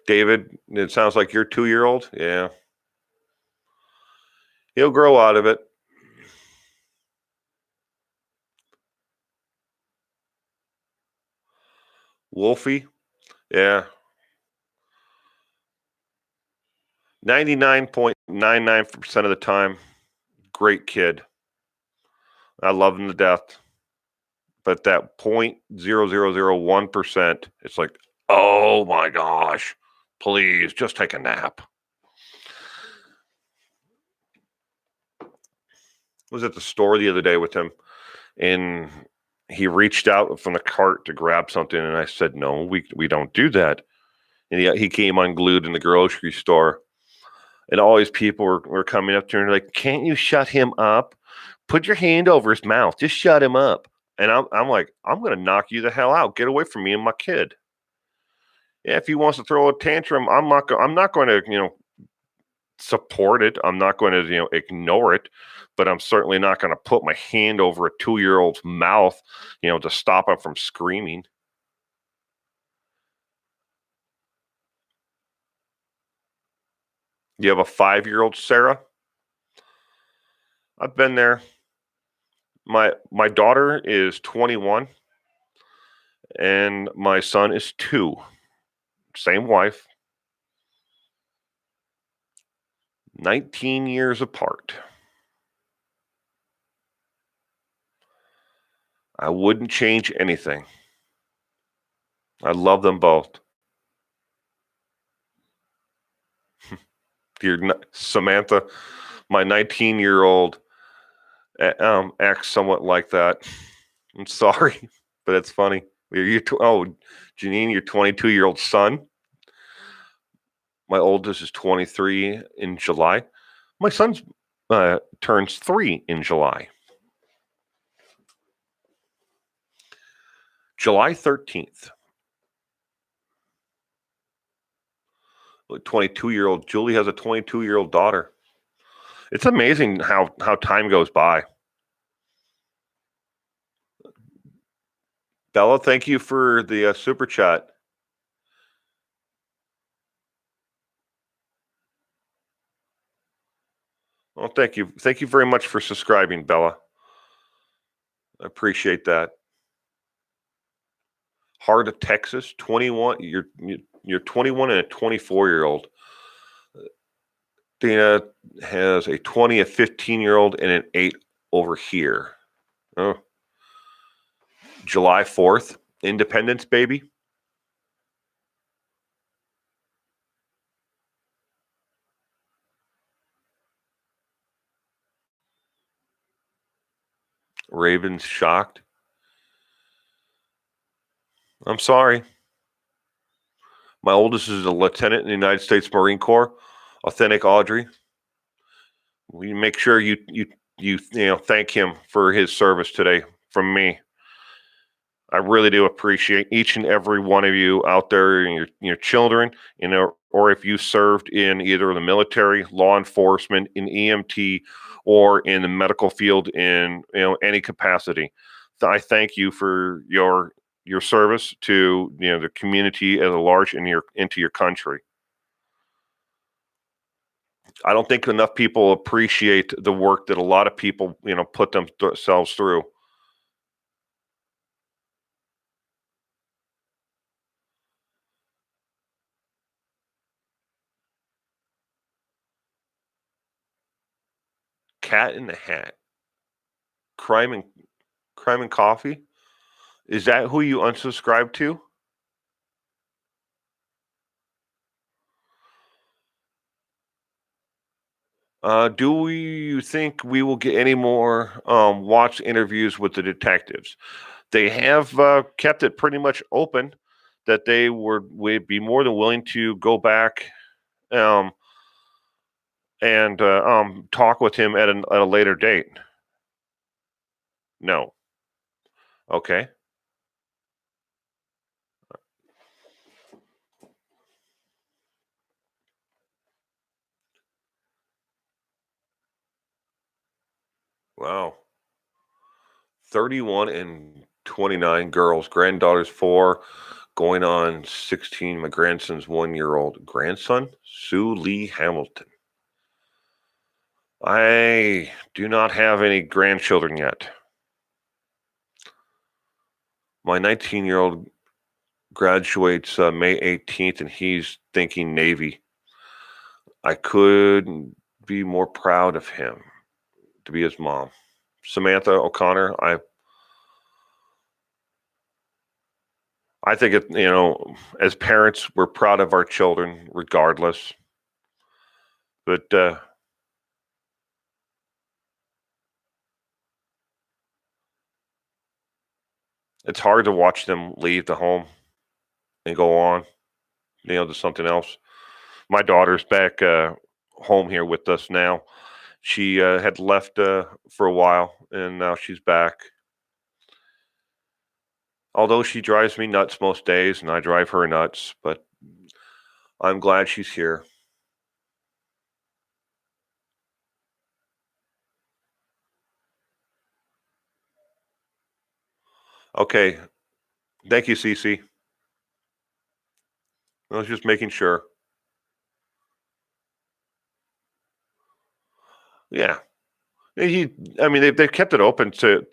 David, it sounds like you're 2-year-old. Yeah. He'll grow out of it. Wolfie, yeah, 99.99% of the time, great kid. I love him to death. But that 0.0001%, it's like, oh my gosh, please just take a nap. I was at the store the other day with him, and he reached out from the cart to grab something, and I said, no, we don't do that. And he came unglued in the grocery store, and all these people were coming up to him like, can't you shut him up? Put your hand over his mouth. Just shut him up. And I'm like, I'm going to knock you the hell out. Get away from me and my kid. Yeah, if he wants to throw a tantrum, I'm not going to, support it. I'm not going to, ignore it, but I'm certainly not going to put my hand over a 2-year-old's mouth, to stop him from screaming. You have a 5-year-old, Sarah? I've been there. My daughter is 21 and my son is 2. Same wife. 19 years apart. I wouldn't change anything. I love them both. Samantha, my 19-year-old acts somewhat like that. I'm sorry, but it's funny. Janine, your 22-year-old son. My oldest is 23 in July. My son's turns 3 in July. July 13th. 22-year-old Julie has a 22-year-old daughter. It's amazing how time goes by. Bella, thank you for the super chat. Well, thank you. Thank you very much for subscribing, Bella. I appreciate that. Heart of Texas, 21. You're 21 and a 24-year-old. Dana has a 20, a 15-year-old, and an 8 over here. Oh. July 4th, Independence, baby. Raven's shocked. I'm sorry. My oldest is a lieutenant in the United States Marine Corps. Authentic Audrey. We make sure you thank him for his service today from me. I really do appreciate each and every one of you out there and your children, or if you served in either the military, law enforcement, in EMT, or in the medical field in any capacity. I thank you for your service to the community at large and into your country. I don't think enough people appreciate the work that a lot of people put themselves through. Cat in the Hat. Crime and Coffee. Is that who you unsubscribe to? Do you think we will get any more watch interviews with the detectives? They have kept it pretty much open that they would be more than willing to go back and talk with him at a later date. No. Okay. Wow. 31 and 29 girls, granddaughters 4, going on 16. My grandson's 1-year-old grandson, Sue Lee Hamilton. I do not have any grandchildren yet. My 19-year-old graduates May 18th, and he's thinking Navy. I couldn't be more proud of him to be his mom. Samantha O'Connor, I think it, as parents, we're proud of our children regardless. But it's hard to watch them leave the home and go on, to something else. My daughter's back home here with us now. She had left for a while, and now she's back. Although she drives me nuts most days, and I drive her nuts, but I'm glad she's here. Okay. Thank you, Cece. I was just making sure. Yeah. I mean, they've kept it open to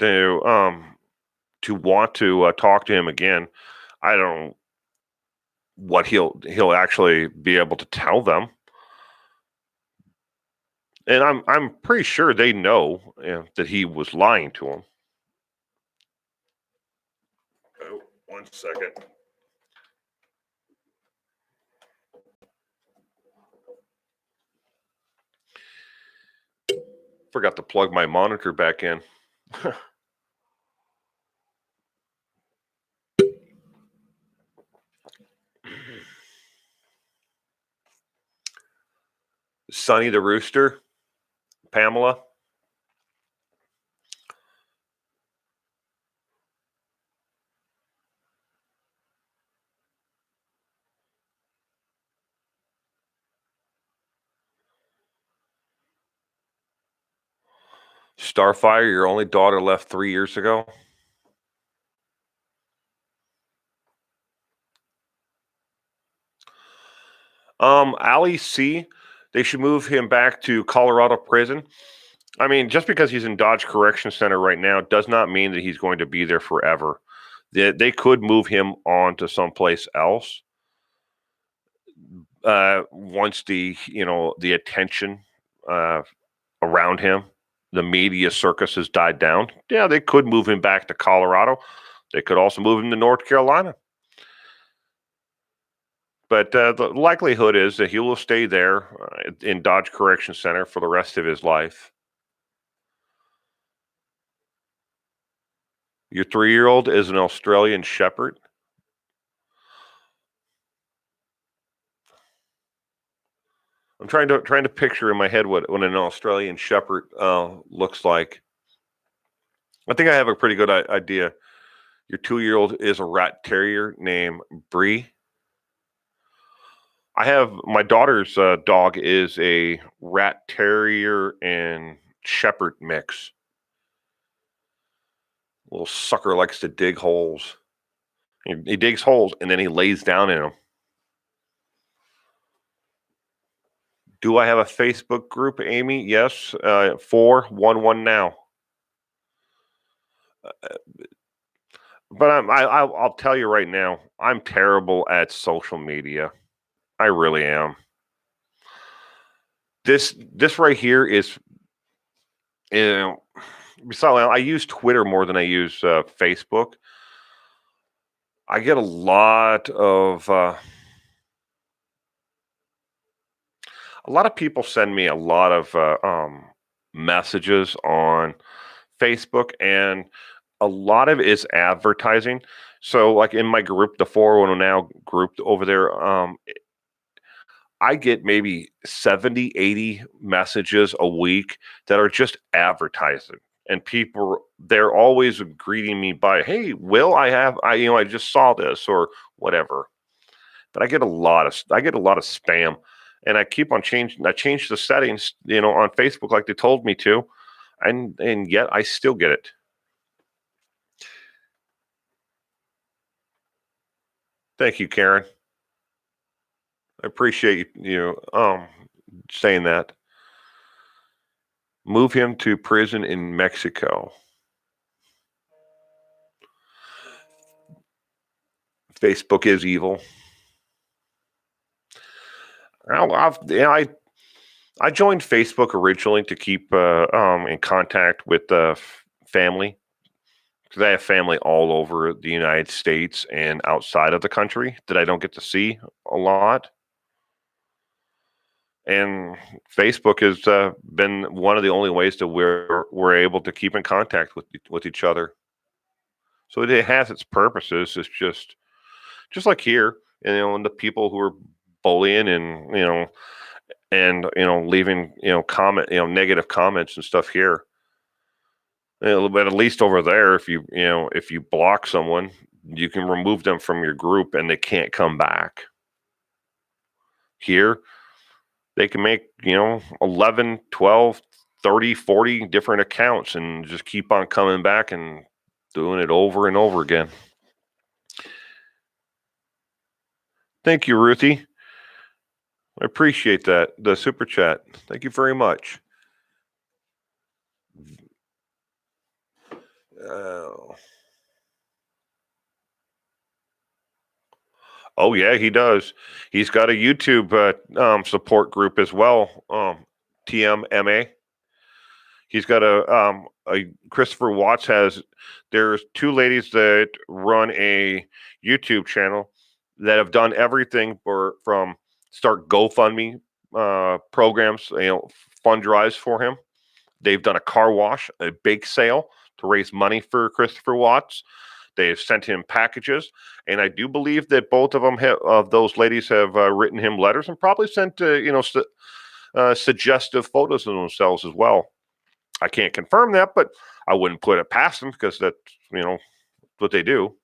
want to talk to him again. I don't know what he'll actually be able to tell them, and I'm pretty sure they know that he was lying to them. Oh, 1 second. Forgot to plug my monitor back in. Sonny the Rooster, Pamela. Starfire, your only daughter left 3 years ago. Ali C, they should move him back to Colorado prison. I mean, just because he's in Dodge Correction Center right now does not mean that he's going to be there forever. They could move him on to someplace else once the attention around him, the media circus has died down. Yeah, they could move him back to Colorado. They could also move him to North Carolina. But the likelihood is that he will stay there in Dodge Correction Center for the rest of his life. Your 3-year-old is an Australian Shepherd. I'm trying to picture in my head what an Australian Shepherd looks like. I think I have a pretty good idea. Your 2-year-old is a rat terrier named Bree. I have my daughter's dog is a rat terrier and shepherd mix. Little sucker likes to dig holes. He digs holes and then he lays down in them. Do I have a Facebook group, Amy? Yes. 411 now. But I'll tell you right now, I'm terrible at social media. I really am. This right here is, besides, I use Twitter more than I use Facebook. I get a lot of people send me a lot of messages on Facebook, and a lot of it is advertising. So, like in my group, the 410 Now group over there, I get maybe 70, 80 messages a week that are just advertising. And people, they're always greeting me by, "Hey, Will, I just saw this," or whatever. But I get a lot of spam, and I keep on changing. I changed the settings, on Facebook like they told me to, and yet I still get it. Thank you, Karen. I appreciate you saying that. Move him to prison in Mexico. Facebook is evil. I joined Facebook originally to keep in contact with family, because I have family all over the United States and outside of the country that I don't get to see a lot. And Facebook has been one of the only ways that we're able to keep in contact with each other. So it has its purposes. It's just like here, and the people who are bullying and leaving comment negative comments and stuff here. But at least over there, if you block someone, you can remove them from your group and they can't come back. Here, they can make 11, 12, 30, 40 different accounts and just keep on coming back and doing it over and over again. Thank you, Ruthie. I appreciate that. The super chat. Thank you very much. Oh yeah, he does. He's got a YouTube support group as well. TMMA. He's got a Christopher Watts has. There's two ladies that run a YouTube channel that have done everything from start GoFundMe programs, fund drives for him. They've done a car wash, a bake sale to raise money for Christopher Watts. They've sent him packages, and I do believe that both of them of those ladies have written him letters and probably sent suggestive photos of themselves as well. I can't confirm that, but I wouldn't put it past them because that's what they do.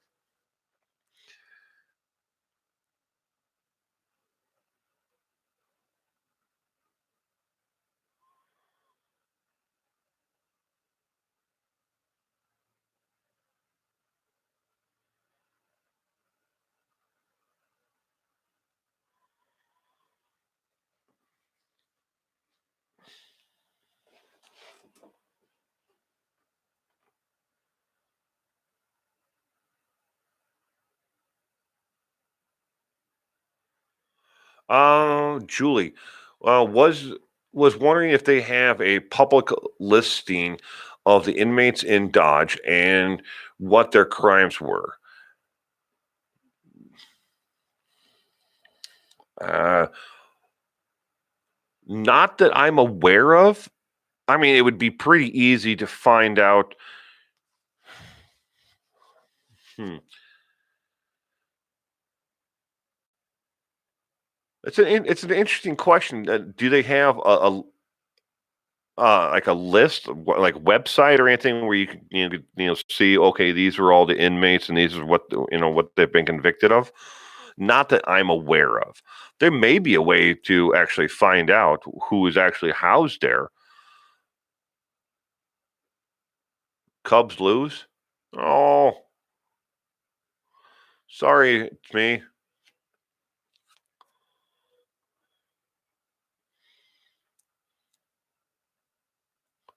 Julie, was wondering if they have a public listing of the inmates in Dodge and what their crimes were. Not that I'm aware of. I mean, it would be pretty easy to find out. It's an interesting question. Do they have like a list, like website or anything where you can see, okay, these are all the inmates and these are what what they've been convicted of? Not that I'm aware of. There may be a way to actually find out who is actually housed there. Cubs lose? Oh, sorry, it's me.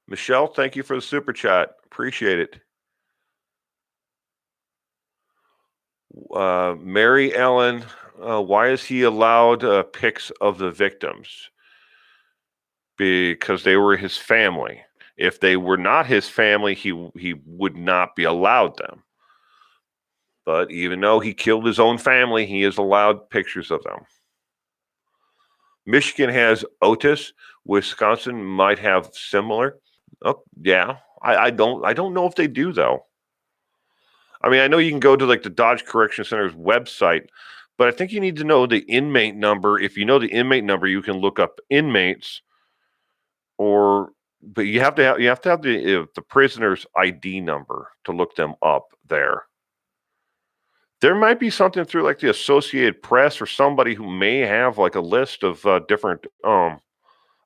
Michelle, thank you for the super chat. Appreciate it. Mary Ellen, why is he allowed pics of the victims? Because they were his family. If they were not his family, he would not be allowed them. But even though he killed his own family, he is allowed pictures of them. Michigan has Otis. Wisconsin might have similar. Oh, yeah. I don't know if they do though. I mean, I know you can go to like the Dodge Correction Center's website, but I think you need to know the inmate number. If you know the inmate number, you can look up inmates, but you have to have the prisoner's ID number to look them up there. There might be something through like the Associated Press or somebody who may have like a list of different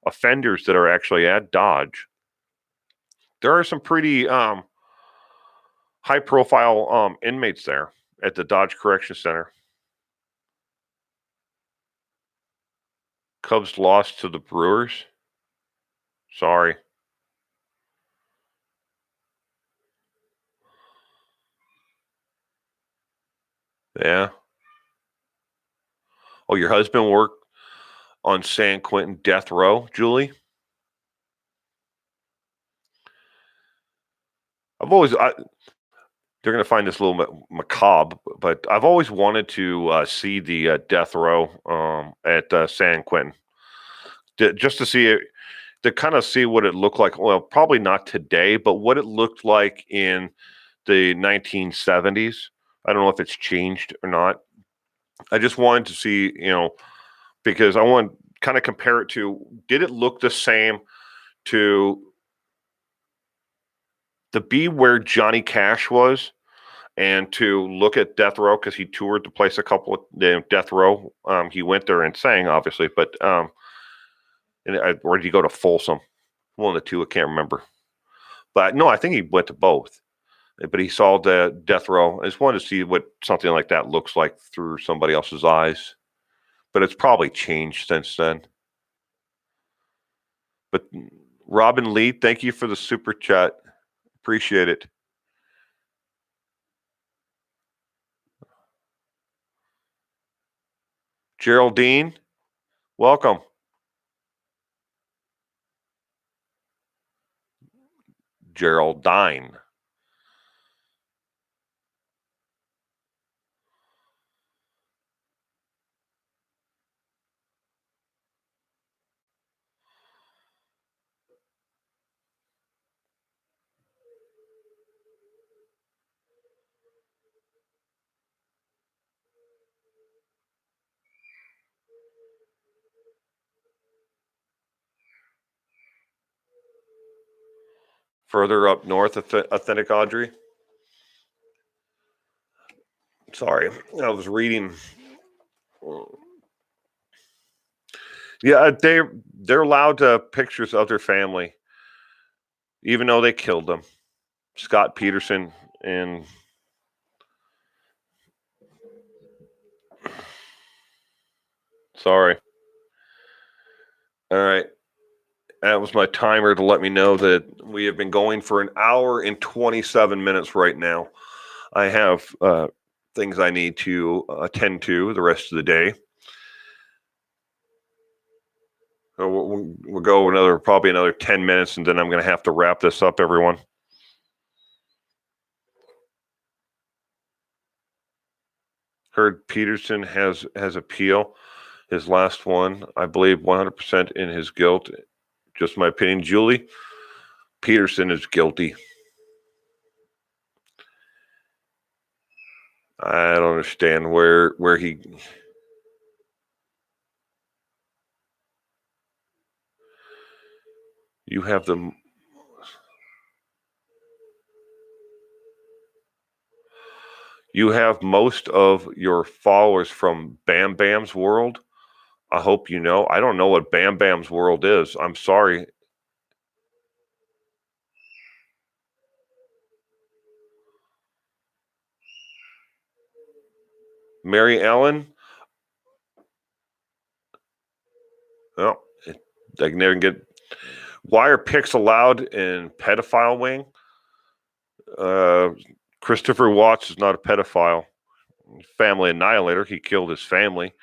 offenders that are actually at Dodge. There are some pretty high profile inmates there at the Dodge Correction Center. Cubs lost to the Brewers. Sorry. Yeah. Well, your husband worked on San Quentin death row, Julie? I've always they're going to find this a little bit macabre, but I've always wanted to see the death row at San Quentin, just to see it, to kind of see what it looked like. Well, probably not today, but what it looked like in the 1970s. I don't know if it's changed or not. I just wanted to see, because I want to kind of compare it to, did it look the same to the be where Johnny Cash was, and to look at Death Row, because he toured the place a couple of Death Row. He went there and sang, obviously, but or did he go to Folsom? One of the two, I can't remember. But no, I think he went to both. But he saw the Death Row. I just wanted to see what something like that looks like through somebody else's eyes. But it's probably changed since then. But Robin Lee, thank you for the super chat. Appreciate it. Geraldine, welcome. Geraldine. Further up north, Authentic Audrey. Sorry, I was reading. Yeah, they're allowed pictures of their family, even though they killed them. Scott Peterson and sorry. All right. That was my timer to let me know that we have been going for an hour and 27 minutes right now. I have things I need to attend to the rest of the day. So we'll go probably another 10 minutes, and then I'm going to have to wrap this up, everyone. Heard Peterson has appeal. His last one, I believe 100% in his guilt. Just my opinion. Julie, Peterson is guilty. I don't understand where he... You have the... You have most of your followers from Bam Bam's world. I hope you know. I don't know what Bam Bam's world is. I'm sorry. Mary Ellen? Well, I can never get... Why are pics allowed in pedophile wing? Christopher Watts is not a pedophile. Family annihilator. He killed his family.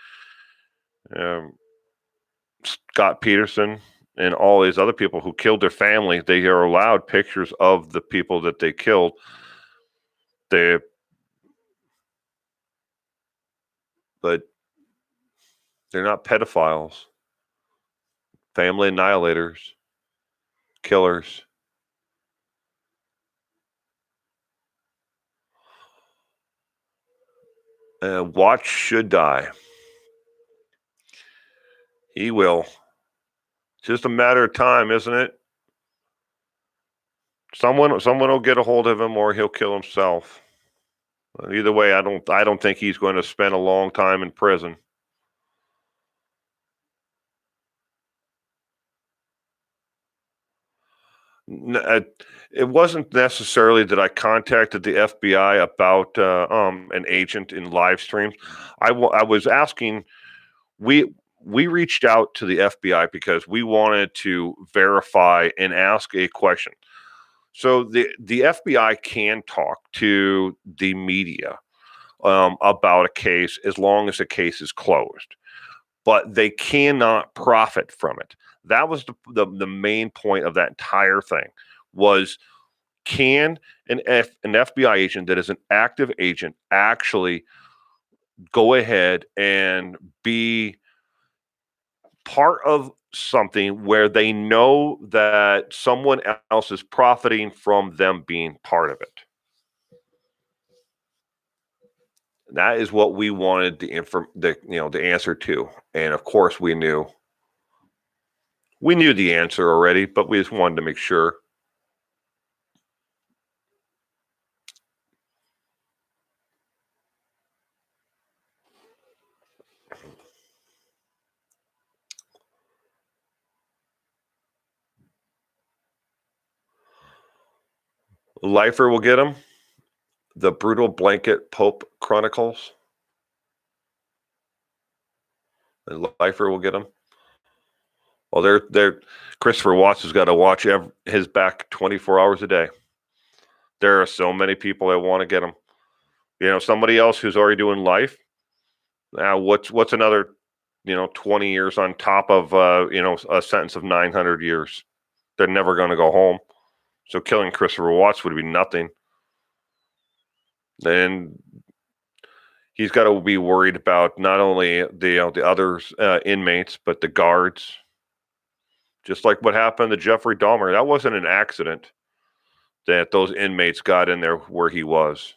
Scott Peterson and all these other people who killed their family, they are allowed pictures of the people that they killed. But they're not pedophiles. Family annihilators. Killers. Watch should die. He will. It's just a matter of time, isn't it? Someone will get a hold of him, or he'll kill himself. Either way, I don't think he's going to spend a long time in prison. It wasn't necessarily that I contacted the FBI about an agent in live streams. I was asking. We reached out to the FBI because we wanted to verify and ask a question. So the FBI can talk to the media about a case as long as the case is closed. but they cannot profit from it. That was the main point of that entire thing was, can an FBI agent that is an active agent actually go ahead and be part of something where they know that someone else is profiting from them being part of it? That is what we wanted the answer to, and of course we knew the answer already, but we just wanted to make sure. Lifer will get him. The Brutal Blanket Pope Chronicles. And Lifer will get him. Well, they're Christopher Watts has got to watch his back 24 hours a day. There are so many people that want to get him. Somebody else who's already doing life. Now, what's another 20 years on top of a sentence of 900 years? They're never going to go home. So killing Christopher Watts would be nothing. And he's got to be worried about not only the others inmates, but the guards. Just like what happened to Jeffrey Dahmer. That wasn't an accident that those inmates got in there where he was.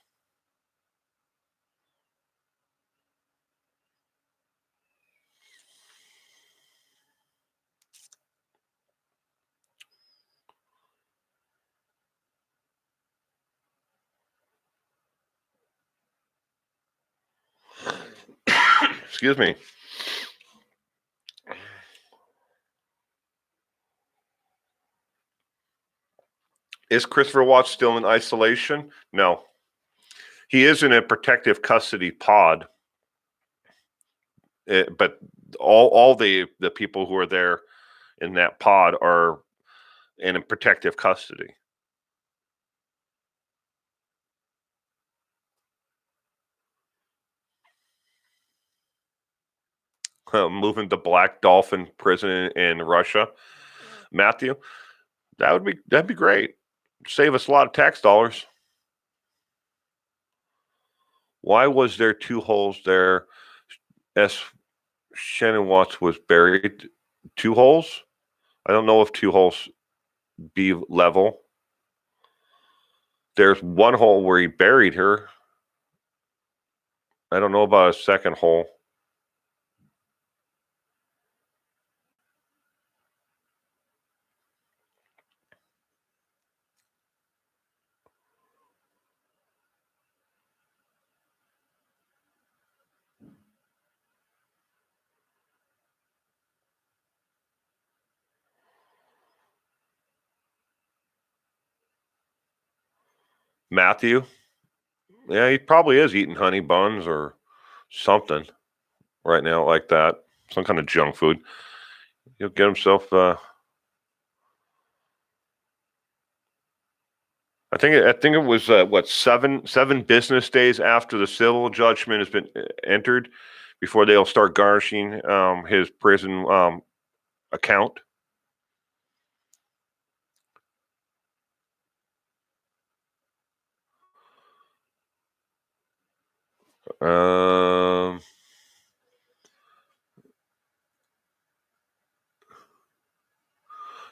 Excuse me. Is Christopher Watts still in isolation? No. He is in a protective custody pod. But all the people who are there in that pod are in protective custody. Moving to Black Dolphin prison in Russia, Matthew, that'd be great. Save us a lot of tax dollars. Why was there two holes there? S. Shannon Watts was buried. Two holes? I don't know if two holes be level. There's one hole where he buried her. I don't know about a second hole. Matthew? Yeah, he probably is eating honey buns or something right now like that. Some kind of junk food. He'll get himself. I think it was what, seven business days after the civil judgment has been entered before they'll start garnishing his prison account. Um,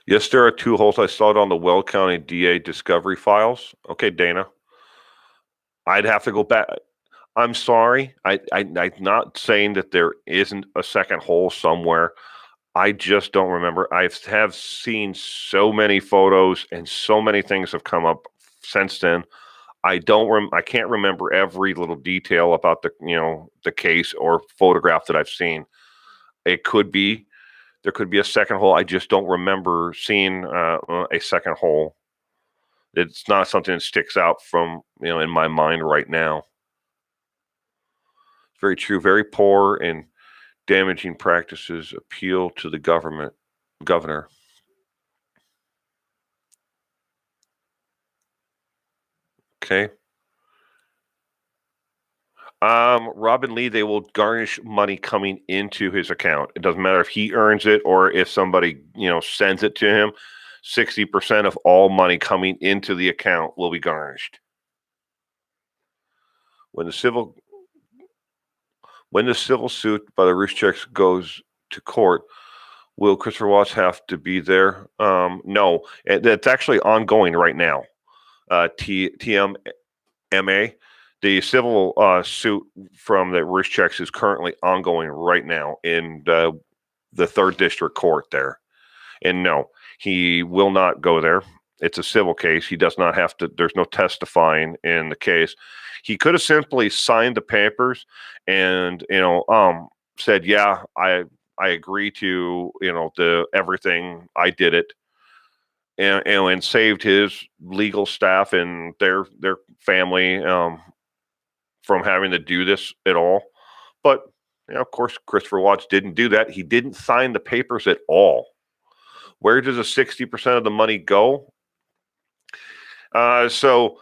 yes, there are two holes. I saw it on the Weld County DA discovery files. Okay, Dana. I'd have to go back. I'm sorry. I'm not saying that there isn't a second hole somewhere. I just don't remember. I have seen so many photos and so many things have come up since then. I can't remember every little detail about the case or photograph that I've seen. It could be There could be a second hole. I just don't remember seeing a second hole. It's not something that sticks out from in my mind right now. Very true. Very poor and damaging practices appeal to the governor. Okay. Robin Lee, they will garnish money coming into his account. It doesn't matter if he earns it or if somebody, sends it to him. 60% of all money coming into the account will be garnished. When the civil suit by the Routiers goes to court, will Christopher Watts have to be there? No, that's actually ongoing right now. TMMA, the civil suit from the Routiers is currently ongoing right now in the third district court there. And no, he will not go there. It's a civil case. He does not have to. There's no testifying in the case. He could have simply signed the papers and said, "Yeah, I agree to the everything. I did it." And saved his legal staff and their family from having to do this at all. But of course, Christopher Watts didn't do that. He didn't sign the papers at all. Where does the 60% of the money go? So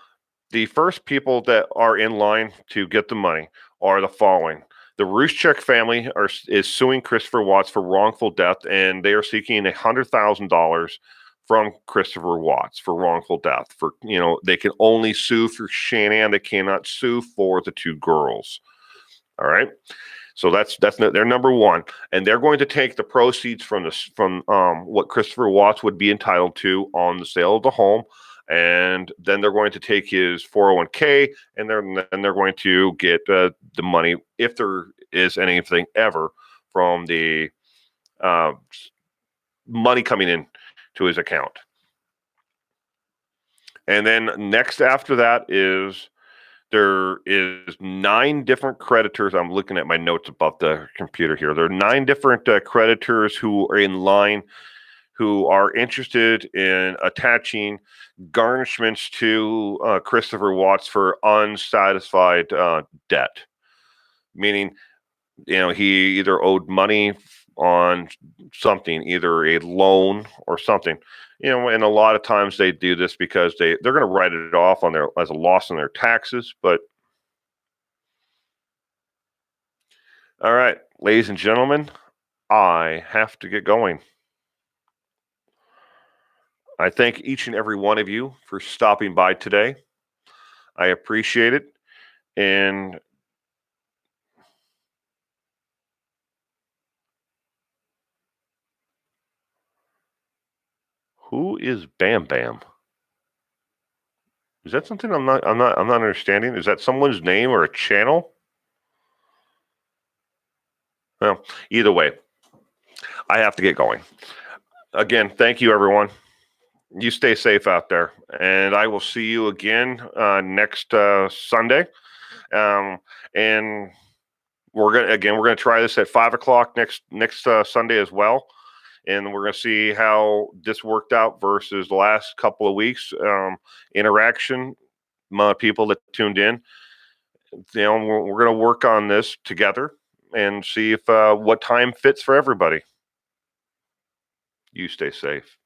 the first people that are in line to get the money are the following. The Routier family is suing Christopher Watts for wrongful death, and they are seeking $100,000 from Christopher Watts for wrongful death. For they can only sue for Shanann. They cannot sue for the two girls. All right. So that's their number one, and they're going to take the proceeds from what Christopher Watts would be entitled to on the sale of the home, and then they're going to take his 401k, and then they're going to get the money, if there is anything ever, from the money coming in to his account. And then next after that is there is 9 different creditors. I'm looking at my notes above the computer here. There are 9 different creditors who are in line, who are interested in attaching garnishments to Christopher Watts for unsatisfied debt. Meaning, he either owed money on something, either a loan or something. And a lot of times they do this because they're going to write it off on as a loss on their taxes. But all right, ladies and gentlemen, I have to get going. I thank each and every one of you for stopping by today. I appreciate it. And who is Bam Bam? Is that something I'm not understanding? Is that someone's name or a channel? Well, either way, I have to get going. Again, thank you, everyone. You stay safe out there, and I will see you again next Sunday. And we're gonna try this at 5:00 next Sunday as well, and we're gonna see how this worked out versus the last couple of weeks interaction. Amount of people that tuned in. We're gonna work on this together and see if what time fits for everybody. You stay safe.